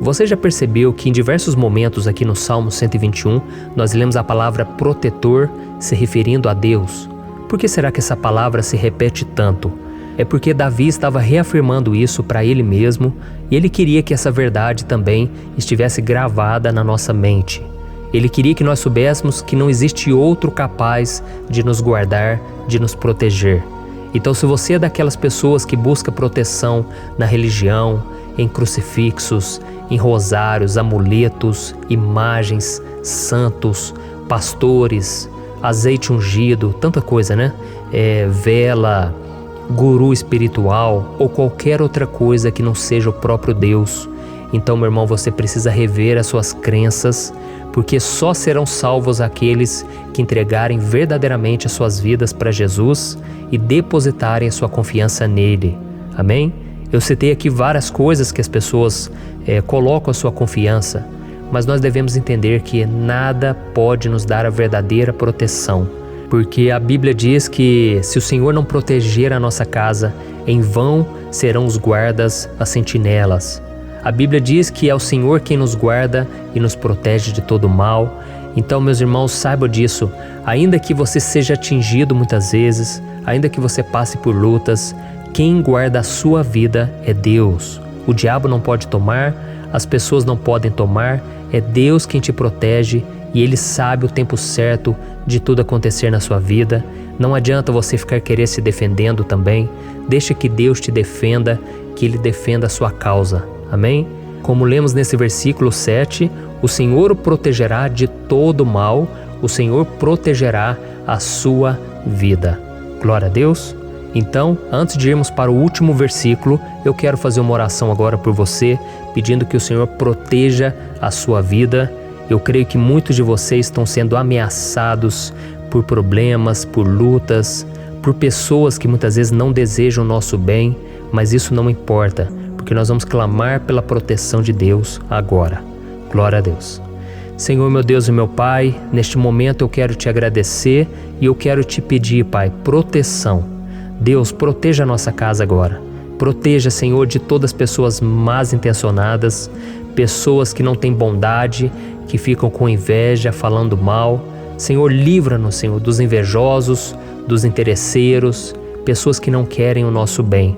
Você já percebeu que em diversos momentos aqui no Salmo 121, nós lemos a palavra protetor se referindo a Deus? Por que será que essa palavra se repete tanto? É porque Davi estava reafirmando isso para ele mesmo e ele queria que essa verdade também estivesse gravada na nossa mente. Ele queria que nós soubéssemos que não existe outro capaz de nos guardar, de nos proteger. Então, se você é daquelas pessoas que busca proteção na religião, em crucifixos, em rosários, amuletos, imagens, santos, pastores, azeite ungido, tanta coisa, né? Vela, guru espiritual ou qualquer outra coisa que não seja o próprio Deus. Então, meu irmão, você precisa rever as suas crenças, porque só serão salvos aqueles que entregarem verdadeiramente as suas vidas para Jesus e depositarem a sua confiança nele. Amém? Eu citei aqui várias coisas que as pessoas colocam a sua confiança, mas nós devemos entender que nada pode nos dar a verdadeira proteção, porque a Bíblia diz que se o Senhor não proteger a nossa casa, em vão serão os guardas, as sentinelas. A Bíblia diz que é o Senhor quem nos guarda e nos protege de todo mal. Então, meus irmãos, saibam disso. Ainda que você seja atingido muitas vezes, ainda que você passe por lutas, quem guarda a sua vida é Deus. O diabo não pode tomar, as pessoas não podem tomar, é Deus quem te protege e Ele sabe o tempo certo de tudo acontecer na sua vida. Não adianta você ficar querer se defendendo também. Deixa que Deus te defenda, que Ele defenda a sua causa. Amém? Como lemos nesse versículo 7, o Senhor o protegerá de todo mal, o Senhor protegerá a sua vida. Glória a Deus. Então, antes de irmos para o último versículo, eu quero fazer uma oração agora por você, pedindo que o Senhor proteja a sua vida. Eu creio que muitos de vocês estão sendo ameaçados por problemas, por lutas, por pessoas que muitas vezes não desejam o nosso bem, mas isso não importa, porque nós vamos clamar pela proteção de Deus agora. Glória a Deus. Senhor, meu Deus e meu Pai, neste momento eu quero te agradecer e eu quero te pedir, Pai, proteção. Deus, proteja a nossa casa agora. Proteja, Senhor, de todas as pessoas más intencionadas, pessoas que não têm bondade, que ficam com inveja, falando mal. Senhor, livra-nos, Senhor, dos invejosos, dos interesseiros, pessoas que não querem o nosso bem.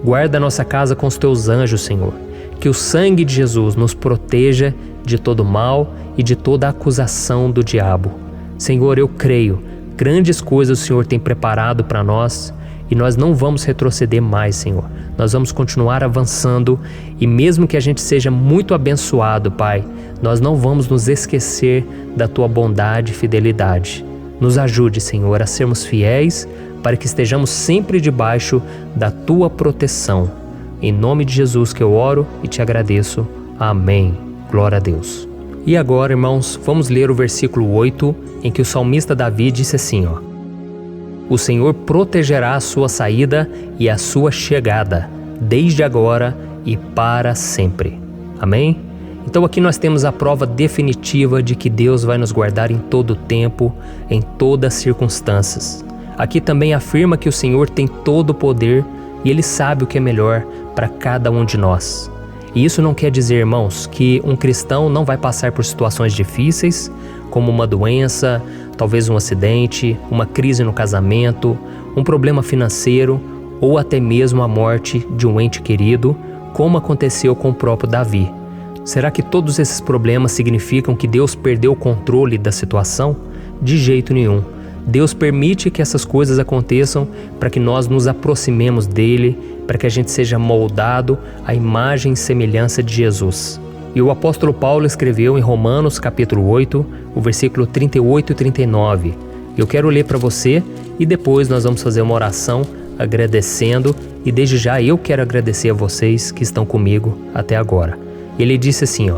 Guarda a nossa casa com os teus anjos, Senhor. Que o sangue de Jesus nos proteja de todo mal e de toda acusação do diabo. Senhor, eu creio, grandes coisas o Senhor tem preparado para nós e nós não vamos retroceder mais, Senhor. Nós vamos continuar avançando e mesmo que a gente seja muito abençoado, Pai, nós não vamos nos esquecer da Tua bondade e fidelidade. Nos ajude, Senhor, a sermos fiéis para que estejamos sempre debaixo da Tua proteção. Em nome de Jesus que eu oro e te agradeço. Amém. Glória a Deus. E agora, irmãos, vamos ler o versículo 8, em que o salmista Davi disse assim, O Senhor protegerá a sua saída e a sua chegada, desde agora e para sempre. Amém? Então aqui nós temos a prova definitiva de que Deus vai nos guardar em todo o tempo, em todas as circunstâncias. Aqui também afirma que o Senhor tem todo o poder e Ele sabe o que é melhor para cada um de nós. E isso não quer dizer, irmãos, que um cristão não vai passar por situações difíceis, como uma doença, talvez um acidente, uma crise no casamento, um problema financeiro ou até mesmo a morte de um ente querido, como aconteceu com o próprio Davi. Será que todos esses problemas significam que Deus perdeu o controle da situação? De jeito nenhum. Deus permite que essas coisas aconteçam para que nós nos aproximemos dele, para que a gente seja moldado à imagem e semelhança de Jesus. E o apóstolo Paulo escreveu em Romanos capítulo 8, o versículo 38 e 39. Eu quero ler para você e depois nós vamos fazer uma oração agradecendo, e desde já eu quero agradecer a vocês que estão comigo até agora. Ele disse assim,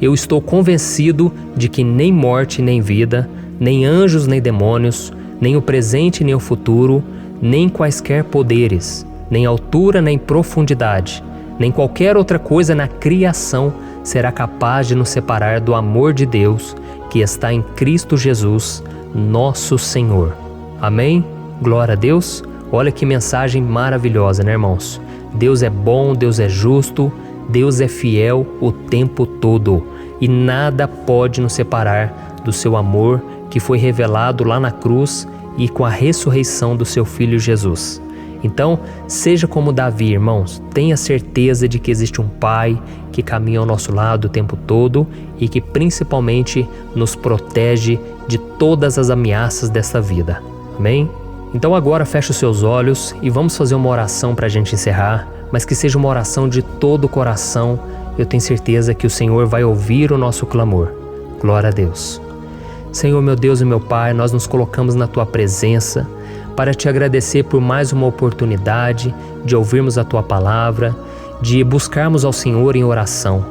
Eu estou convencido de que nem morte nem vida, nem anjos nem demônios, nem o presente nem o futuro, nem quaisquer poderes, nem altura nem profundidade, nem qualquer outra coisa na criação será capaz de nos separar do amor de Deus que está em Cristo Jesus, nosso Senhor. Amém? Glória a Deus. Olha que mensagem maravilhosa, né, irmãos? Deus é bom, Deus é justo, Deus é fiel o tempo todo e nada pode nos separar do seu amor que foi revelado lá na cruz e com a ressurreição do seu Filho Jesus. Então, seja como Davi, irmãos, tenha certeza de que existe um Pai que caminha ao nosso lado o tempo todo e que principalmente nos protege de todas as ameaças desta vida. Amém? Então agora feche os seus olhos e vamos fazer uma oração para a gente encerrar, mas que seja uma oração de todo o coração. Eu tenho certeza que o Senhor vai ouvir o nosso clamor. Glória a Deus. Senhor, meu Deus e meu Pai, nós nos colocamos na Tua presença para Te agradecer por mais uma oportunidade de ouvirmos a Tua palavra, de buscarmos ao Senhor em oração.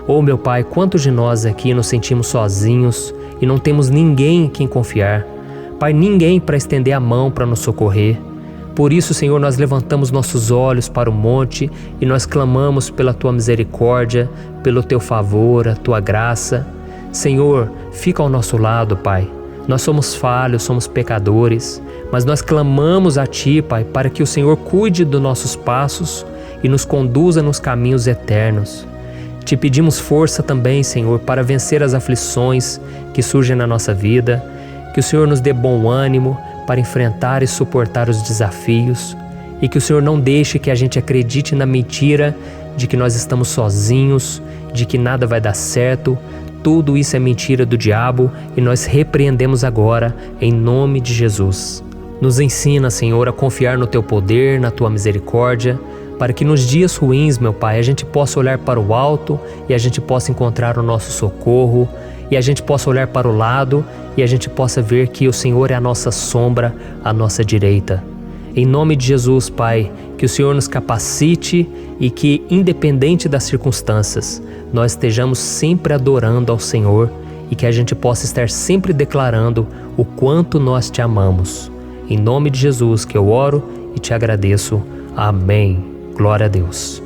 Oh, meu Pai, quantos de nós aqui nos sentimos sozinhos e não temos ninguém em quem confiar. Pai, ninguém para estender a mão para nos socorrer. Por isso, Senhor, nós levantamos nossos olhos para o monte e nós clamamos pela Tua misericórdia, pelo Teu favor, a Tua graça. Senhor, fica ao nosso lado, Pai. Nós somos falhos, somos pecadores, mas nós clamamos a Ti, Pai, para que o Senhor cuide dos nossos passos e nos conduza nos caminhos eternos. Te pedimos força também, Senhor, para vencer as aflições que surgem na nossa vida, que o Senhor nos dê bom ânimo para enfrentar e suportar os desafios e que o Senhor não deixe que a gente acredite na mentira de que nós estamos sozinhos, de que nada vai dar certo. Tudo isso é mentira do diabo e nós repreendemos agora em nome de Jesus. Nos ensina, Senhor, a confiar no Teu poder, na Tua misericórdia, para que nos dias ruins, meu Pai, a gente possa olhar para o alto e a gente possa encontrar o nosso socorro, e a gente possa olhar para o lado e a gente possa ver que o Senhor é a nossa sombra, a nossa direita. Em nome de Jesus, Pai, que o Senhor nos capacite e que, independente das circunstâncias, nós estejamos sempre adorando ao Senhor e que a gente possa estar sempre declarando o quanto nós Te amamos. Em nome de Jesus que eu oro e Te agradeço. Amém. Glória a Deus.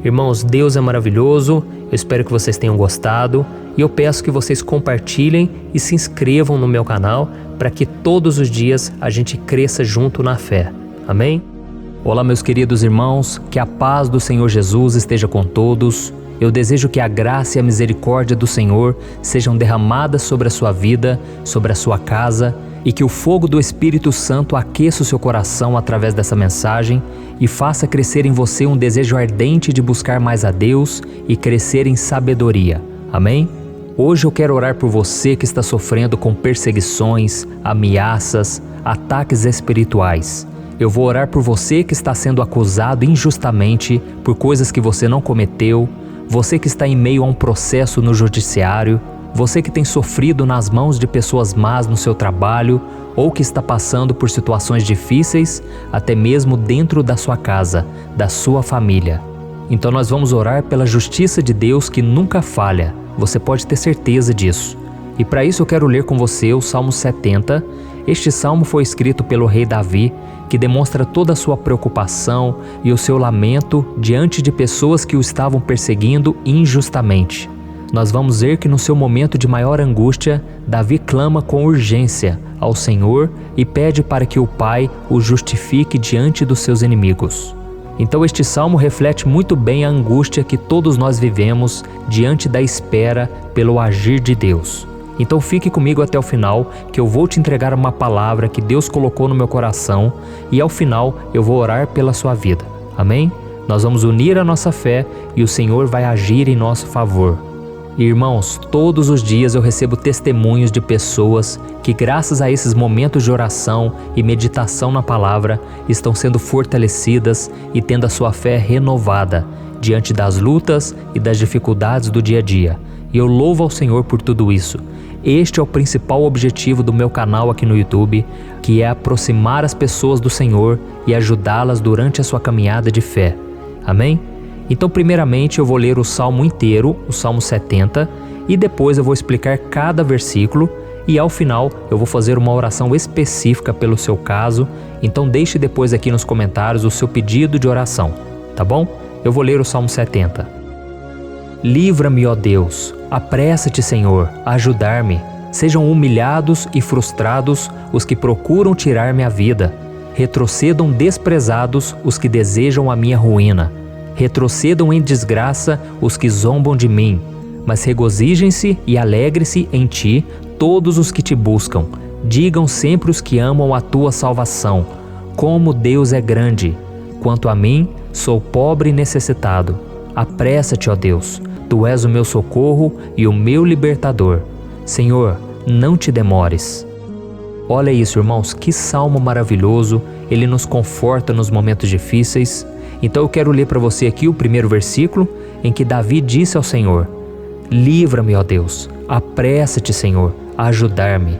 Irmãos, Deus é maravilhoso. Eu espero que vocês tenham gostado e eu peço que vocês compartilhem e se inscrevam no meu canal para que todos os dias a gente cresça junto na fé. Amém? Olá, meus queridos irmãos, que a paz do Senhor Jesus esteja com todos. Eu desejo que a graça e a misericórdia do Senhor sejam derramadas sobre a sua vida, sobre a sua casa, e que o fogo do Espírito Santo aqueça o seu coração através dessa mensagem e faça crescer em você um desejo ardente de buscar mais a Deus e crescer em sabedoria. Amém? Hoje eu quero orar por você que está sofrendo com perseguições, ameaças, ataques espirituais. Eu vou orar por você que está sendo acusado injustamente por coisas que você não cometeu, você que está em meio a um processo no judiciário, você que tem sofrido nas mãos de pessoas más no seu trabalho ou que está passando por situações difíceis, até mesmo dentro da sua casa, da sua família. Então nós vamos orar pela justiça de Deus que nunca falha, você pode ter certeza disso. E para isso eu quero ler com você o Salmo 70. Este salmo foi escrito pelo rei Davi, que demonstra toda a sua preocupação e o seu lamento diante de pessoas que o estavam perseguindo injustamente. Nós vamos ver que no seu momento de maior angústia, Davi clama com urgência ao Senhor e pede para que o Pai o justifique diante dos seus inimigos. Então este salmo reflete muito bem a angústia que todos nós vivemos diante da espera pelo agir de Deus. Então fique comigo até o final, que eu vou te entregar uma palavra que Deus colocou no meu coração e ao final eu vou orar pela sua vida. Amém? Nós vamos unir a nossa fé e o Senhor vai agir em nosso favor. Irmãos, todos os dias eu recebo testemunhos de pessoas que, graças a esses momentos de oração e meditação na palavra, estão sendo fortalecidas e tendo a sua fé renovada diante das lutas e das dificuldades do dia a dia. E eu louvo ao Senhor por tudo isso. Este é o principal objetivo do meu canal aqui no YouTube, que é aproximar as pessoas do Senhor e ajudá-las durante a sua caminhada de fé. Amém? Então, primeiramente, eu vou ler o Salmo inteiro, o Salmo 70, e depois eu vou explicar cada versículo e ao final eu vou fazer uma oração específica pelo seu caso. Então deixe depois aqui nos comentários o seu pedido de oração, tá bom? Eu vou ler o Salmo 70. Livra-me, ó Deus, apressa-te, Senhor, a ajudar-me. Sejam humilhados e frustrados os que procuram tirar-me a vida. Retrocedam desprezados os que desejam a minha ruína. Retrocedam em desgraça os que zombam de mim, mas regozijem-se e alegre-se em ti todos os que te buscam. Digam sempre os que amam a tua salvação, como Deus é grande. Quanto a mim, sou pobre e necessitado. Apressa-te, ó Deus, tu és o meu socorro e o meu libertador. Senhor, não te demores. Olha isso, irmãos, que salmo maravilhoso, ele nos conforta nos momentos difíceis. Então eu quero ler para você aqui o primeiro versículo, em que Davi disse ao Senhor: livra-me, ó Deus, apressa-te, Senhor, a ajudar-me.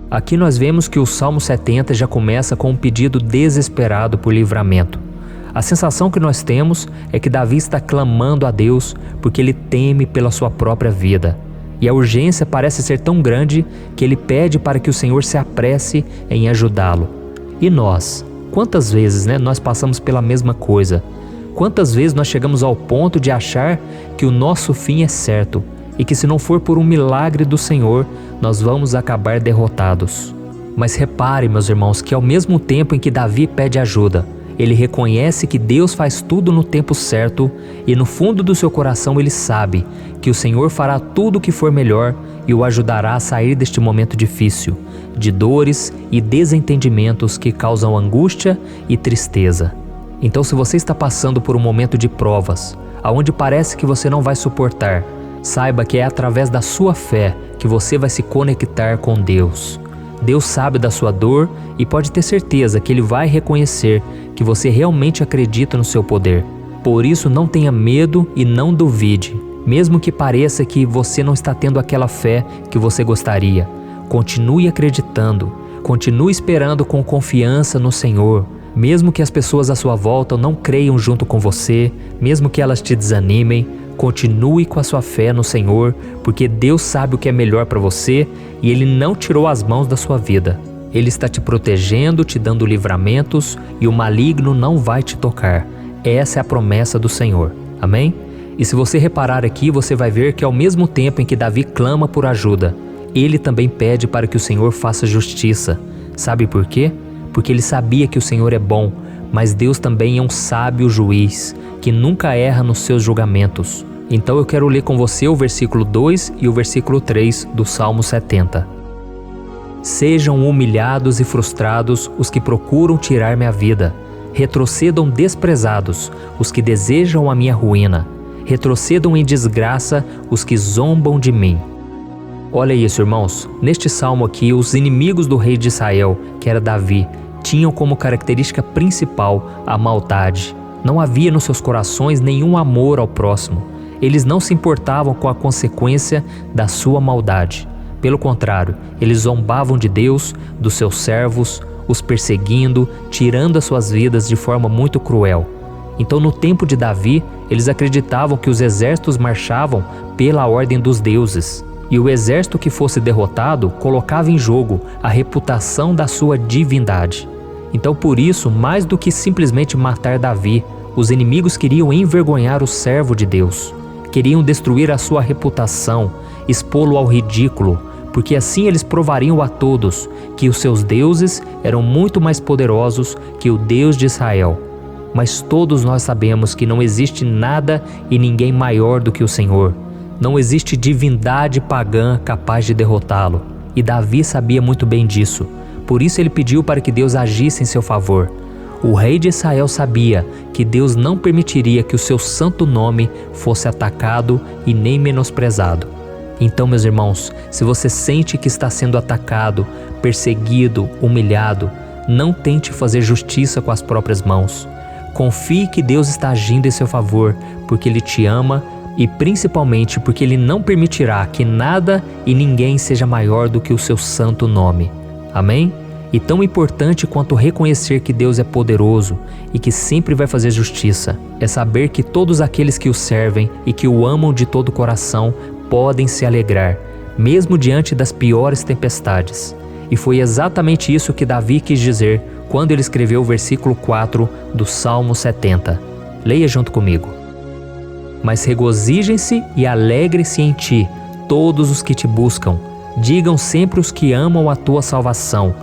Aqui nós vemos que o Salmo 70 já começa com um pedido desesperado por livramento. A sensação que nós temos é que Davi está clamando a Deus porque ele teme pela sua própria vida. E a urgência parece ser tão grande que ele pede para que o Senhor se apresse em ajudá-lo. E nós? Quantas vezes nós passamos pela mesma coisa? Quantas vezes nós chegamos ao ponto de achar que o nosso fim é certo e que se não for por um milagre do Senhor, nós vamos acabar derrotados? Mas repare, meus irmãos, que ao mesmo tempo em que Davi pede ajuda, ele reconhece que Deus faz tudo no tempo certo e no fundo do seu coração ele sabe que o Senhor fará tudo o que for melhor e o ajudará a sair deste momento difícil, de dores e desentendimentos que causam angústia e tristeza. Então, se você está passando por um momento de provas, aonde parece que você não vai suportar, saiba que é através da sua fé que você vai se conectar com Deus. Deus sabe da sua dor e pode ter certeza que Ele vai reconhecer que você realmente acredita no seu poder. Por isso, não tenha medo e não duvide, mesmo que pareça que você não está tendo aquela fé que você gostaria. Continue acreditando, continue esperando com confiança no Senhor. Mesmo que as pessoas à sua volta não creiam junto com você, mesmo que elas te desanimem, continue com a sua fé no Senhor, porque Deus sabe o que é melhor para você e Ele não tirou as mãos da sua vida. Ele está te protegendo, te dando livramentos e o maligno não vai te tocar. Essa é a promessa do Senhor. Amém? E se você reparar aqui, você vai ver que ao mesmo tempo em que Davi clama por ajuda, ele também pede para que o Senhor faça justiça. Sabe por quê? Porque ele sabia que o Senhor é bom, mas Deus também é um sábio juiz, que nunca erra nos seus julgamentos. Então eu quero ler com você o versículo 2 e o versículo 3 do Salmo 70. Sejam humilhados e frustrados os que procuram tirar-me a vida. Retrocedam desprezados os que desejam a minha ruína. Retrocedam em desgraça os que zombam de mim. Olha isso, irmãos. Neste salmo aqui, os inimigos do rei de Israel, que era Davi, tinham como característica principal a maldade. Não havia nos seus corações nenhum amor ao próximo. Eles não se importavam com a consequência da sua maldade. Pelo contrário, eles zombavam de Deus, dos seus servos, os perseguindo, tirando as suas vidas de forma muito cruel. Então, no tempo de Davi, eles acreditavam que os exércitos marchavam pela ordem dos deuses. E o exército que fosse derrotado colocava em jogo a reputação da sua divindade. Então, por isso, mais do que simplesmente matar Davi, os inimigos queriam envergonhar o servo de Deus. Queriam destruir a sua reputação, expô-lo ao ridículo, porque assim eles provariam a todos que os seus deuses eram muito mais poderosos que o Deus de Israel. Mas todos nós sabemos que não existe nada e ninguém maior do que o Senhor. Não existe divindade pagã capaz de derrotá-lo. E Davi sabia muito bem disso. Por isso ele pediu para que Deus agisse em seu favor. O rei de Israel sabia que Deus não permitiria que o seu santo nome fosse atacado e nem menosprezado. Então, meus irmãos, se você sente que está sendo atacado, perseguido, humilhado, não tente fazer justiça com as próprias mãos. Confie que Deus está agindo em seu favor, porque Ele te ama e principalmente porque Ele não permitirá que nada e ninguém seja maior do que o seu santo nome. Amém? E tão importante quanto reconhecer que Deus é poderoso e que sempre vai fazer justiça, é saber que todos aqueles que o servem e que o amam de todo o coração podem se alegrar, mesmo diante das piores tempestades. E foi exatamente isso que Davi quis dizer quando ele escreveu o versículo 4 do Salmo 70. Leia junto comigo. Mas regozijem-se e alegrem-se em ti, todos os que te buscam. Digam sempre os que amam a tua salvação,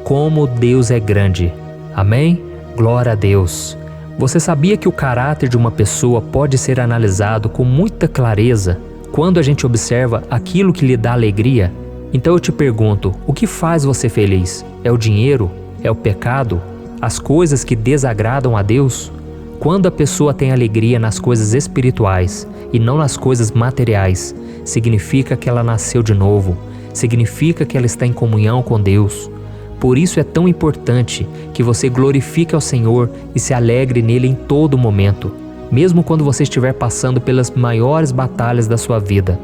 como Deus é grande. Amém? Glória a Deus. Você sabia que o caráter de uma pessoa pode ser analisado com muita clareza quando a gente observa aquilo que lhe dá alegria? Então eu te pergunto, o que faz você feliz? É o dinheiro? É o pecado? As coisas que desagradam a Deus? Quando a pessoa tem alegria nas coisas espirituais e não nas coisas materiais, significa que ela nasceu de novo, significa que ela está em comunhão com Deus. Por isso é tão importante que você glorifique ao Senhor e se alegre nele em todo momento, mesmo quando você estiver passando pelas maiores batalhas da sua vida.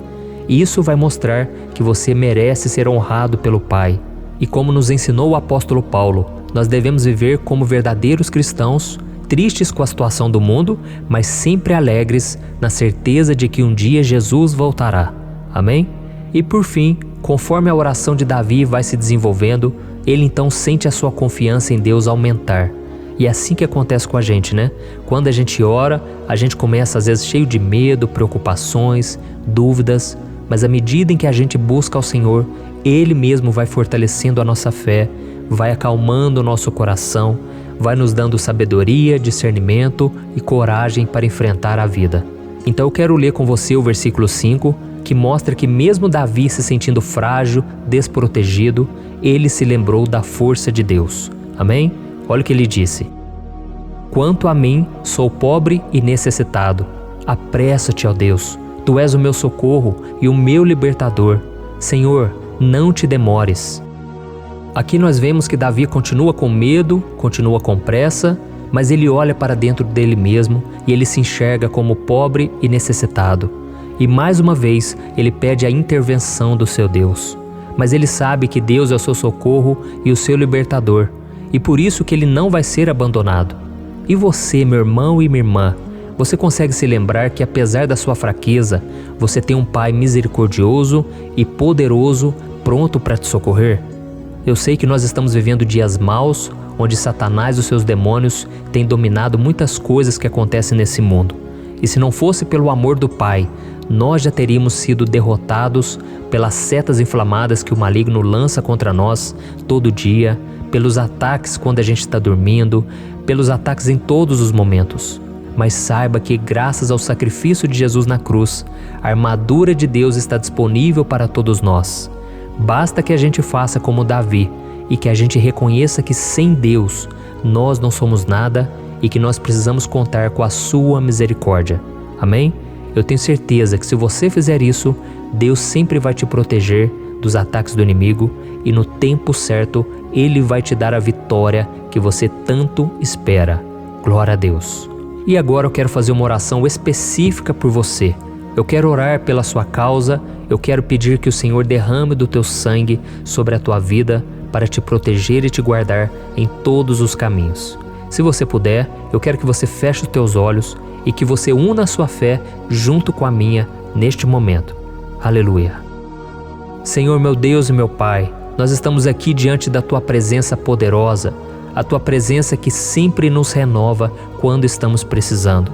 Isso vai mostrar que você merece ser honrado pelo Pai. E como nos ensinou o apóstolo Paulo, nós devemos viver como verdadeiros cristãos, tristes com a situação do mundo, mas sempre alegres na certeza de que um dia Jesus voltará. Amém? E por fim, conforme a oração de Davi vai se desenvolvendo, ele então sente a sua confiança em Deus aumentar. E é assim que acontece com a gente, né? Quando a gente ora, a gente começa às vezes cheio de medo, preocupações, dúvidas, mas à medida em que a gente busca ao Senhor, Ele mesmo vai fortalecendo a nossa fé, vai acalmando o nosso coração, vai nos dando sabedoria, discernimento e coragem para enfrentar a vida. Então eu quero ler com você o versículo 5, que mostra que mesmo Davi se sentindo frágil, desprotegido, ele se lembrou da força de Deus. Amém? Olha o que ele disse. Quanto a mim, sou pobre e necessitado. Apressa-te, ó Deus. Tu és o meu socorro e o meu libertador. Senhor, não te demores. Aqui nós vemos que Davi continua com medo, continua com pressa, mas ele olha para dentro dele mesmo e ele se enxerga como pobre e necessitado. E mais uma vez ele pede a intervenção do seu Deus. Mas ele sabe que Deus é o seu socorro e o seu libertador, e por isso que ele não vai ser abandonado. E você, meu irmão e minha irmã, você consegue se lembrar que apesar da sua fraqueza, você tem um Pai misericordioso e poderoso pronto para te socorrer? Eu sei que nós estamos vivendo dias maus, onde Satanás e os seus demônios têm dominado muitas coisas que acontecem nesse mundo. E se não fosse pelo amor do Pai, nós já teríamos sido derrotados pelas setas inflamadas que o maligno lança contra nós todo dia, pelos ataques quando a gente está dormindo, pelos ataques em todos os momentos. Mas saiba que graças ao sacrifício de Jesus na cruz, a armadura de Deus está disponível para todos nós. Basta que a gente faça como Davi e que a gente reconheça que sem Deus nós não somos nada e que nós precisamos contar com a sua misericórdia. Amém? Eu tenho certeza que se você fizer isso, Deus sempre vai te proteger dos ataques do inimigo e no tempo certo Ele vai te dar a vitória que você tanto espera. Glória a Deus. E agora eu quero fazer uma oração específica por você. Eu quero orar pela sua causa, eu quero pedir que o Senhor derrame do teu sangue sobre a tua vida para te proteger e te guardar em todos os caminhos. Se você puder, eu quero que você feche os teus olhos e que você una a sua fé junto com a minha neste momento. Aleluia. Senhor meu Deus e meu Pai, nós estamos aqui diante da Tua presença poderosa, a Tua presença que sempre nos renova quando estamos precisando.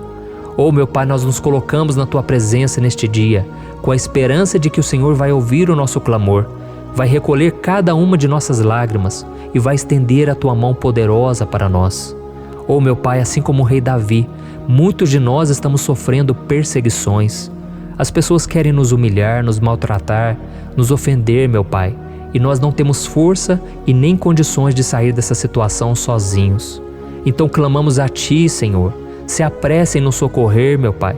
Oh meu Pai, nós nos colocamos na Tua presença neste dia, com a esperança de que o Senhor vai ouvir o nosso clamor, vai recolher cada uma de nossas lágrimas e vai estender a Tua mão poderosa para nós. Oh meu Pai, assim como o rei Davi, muitos de nós estamos sofrendo perseguições. As pessoas querem nos humilhar, nos maltratar, nos ofender, meu Pai, e nós não temos força e nem condições de sair dessa situação sozinhos. Então clamamos a Ti, Senhor. Se apresse em nos socorrer, meu Pai.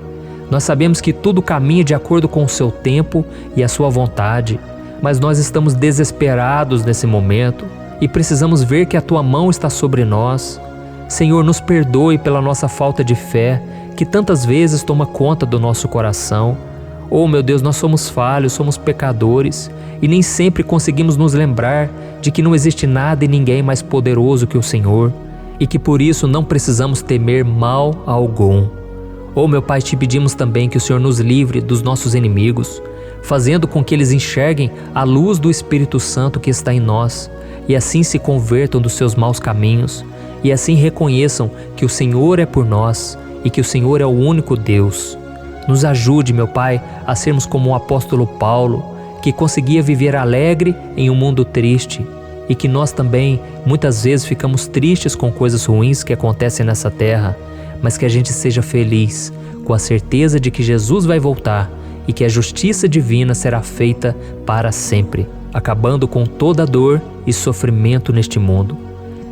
Nós sabemos que tudo caminha de acordo com o Seu tempo e a Sua vontade, mas nós estamos desesperados nesse momento e precisamos ver que a Tua mão está sobre nós. Senhor, nos perdoe pela nossa falta de fé, que tantas vezes toma conta do nosso coração. Oh, meu Deus, nós somos falhos, somos pecadores e nem sempre conseguimos nos lembrar de que não existe nada e ninguém mais poderoso que o Senhor e que por isso não precisamos temer mal algum. Oh, meu Pai, te pedimos também que o Senhor nos livre dos nossos inimigos, fazendo com que eles enxerguem a luz do Espírito Santo que está em nós e assim se convertam dos seus maus caminhos e assim reconheçam que o Senhor é por nós e que o Senhor é o único Deus. Nos ajude, meu Pai, a sermos como o apóstolo Paulo, que conseguia viver alegre em um mundo triste e que nós também muitas vezes ficamos tristes com coisas ruins que acontecem nessa terra, mas que a gente seja feliz com a certeza de que Jesus vai voltar e que a justiça divina será feita para sempre, acabando com toda dor e sofrimento neste mundo.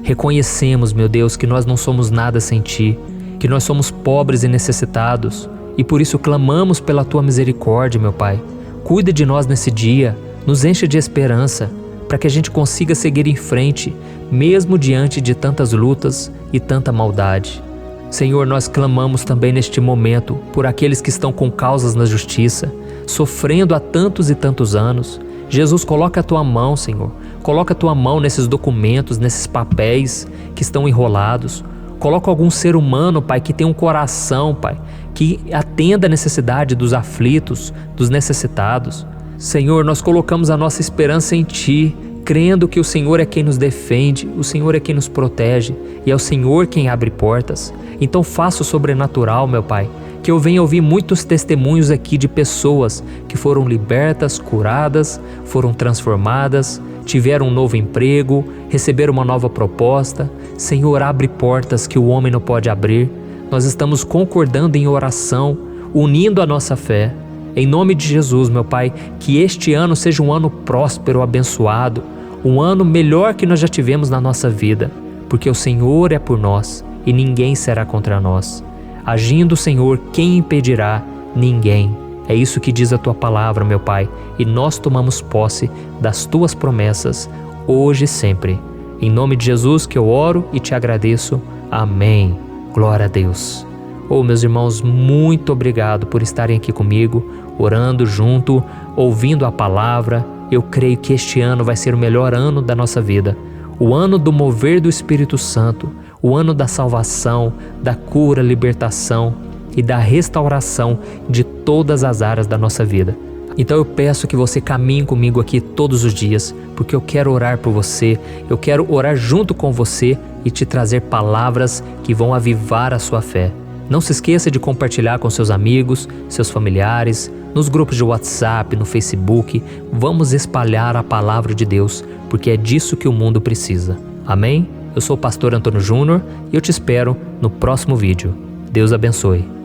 Reconhecemos, meu Deus, que nós não somos nada sem Ti, que nós somos pobres e necessitados e por isso clamamos pela Tua misericórdia, meu Pai. Cuida de nós nesse dia, nos enche de esperança, para que a gente consiga seguir em frente, mesmo diante de tantas lutas e tanta maldade. Senhor, nós clamamos também neste momento por aqueles que estão com causas na justiça, sofrendo há tantos e tantos anos. Jesus, coloca a Tua mão, Senhor. Coloca a Tua mão nesses documentos, nesses papéis que estão enrolados. Coloca algum ser humano, Pai, que tem um coração, Pai, que atenda a necessidade dos aflitos, dos necessitados. Senhor, nós colocamos a nossa esperança em Ti, crendo que o Senhor é quem nos defende, o Senhor é quem nos protege e é o Senhor quem abre portas. Então faça o sobrenatural, meu Pai, que eu venha ouvir muitos testemunhos aqui de pessoas que foram libertas, curadas, foram transformadas, tiveram um novo emprego, receberam uma nova proposta. Senhor, abre portas que o homem não pode abrir. Nós estamos concordando em oração, unindo a nossa fé. Em nome de Jesus, meu Pai, que este ano seja um ano próspero, abençoado, um ano melhor que nós já tivemos na nossa vida, porque o Senhor é por nós e ninguém será contra nós. Agindo o Senhor, quem impedirá? Ninguém. É isso que diz a Tua palavra, meu Pai, e nós tomamos posse das Tuas promessas, hoje e sempre. Em nome de Jesus que eu oro e te agradeço. Amém. Glória a Deus. Oh, meus irmãos, muito obrigado por estarem aqui comigo, orando junto, ouvindo a palavra. Eu creio que este ano vai ser o melhor ano da nossa vida. O ano do mover do Espírito Santo, o ano da salvação, da cura, libertação e da restauração de todas as áreas da nossa vida. Então eu peço que você caminhe comigo aqui todos os dias, porque eu quero orar por você, eu quero orar junto com você e te trazer palavras que vão avivar a sua fé. Não se esqueça de compartilhar com seus amigos, seus familiares, nos grupos de WhatsApp, no Facebook. Vamos espalhar a palavra de Deus, porque é disso que o mundo precisa. Amém? Eu sou o pastor Antônio Júnior e eu te espero no próximo vídeo. Deus abençoe.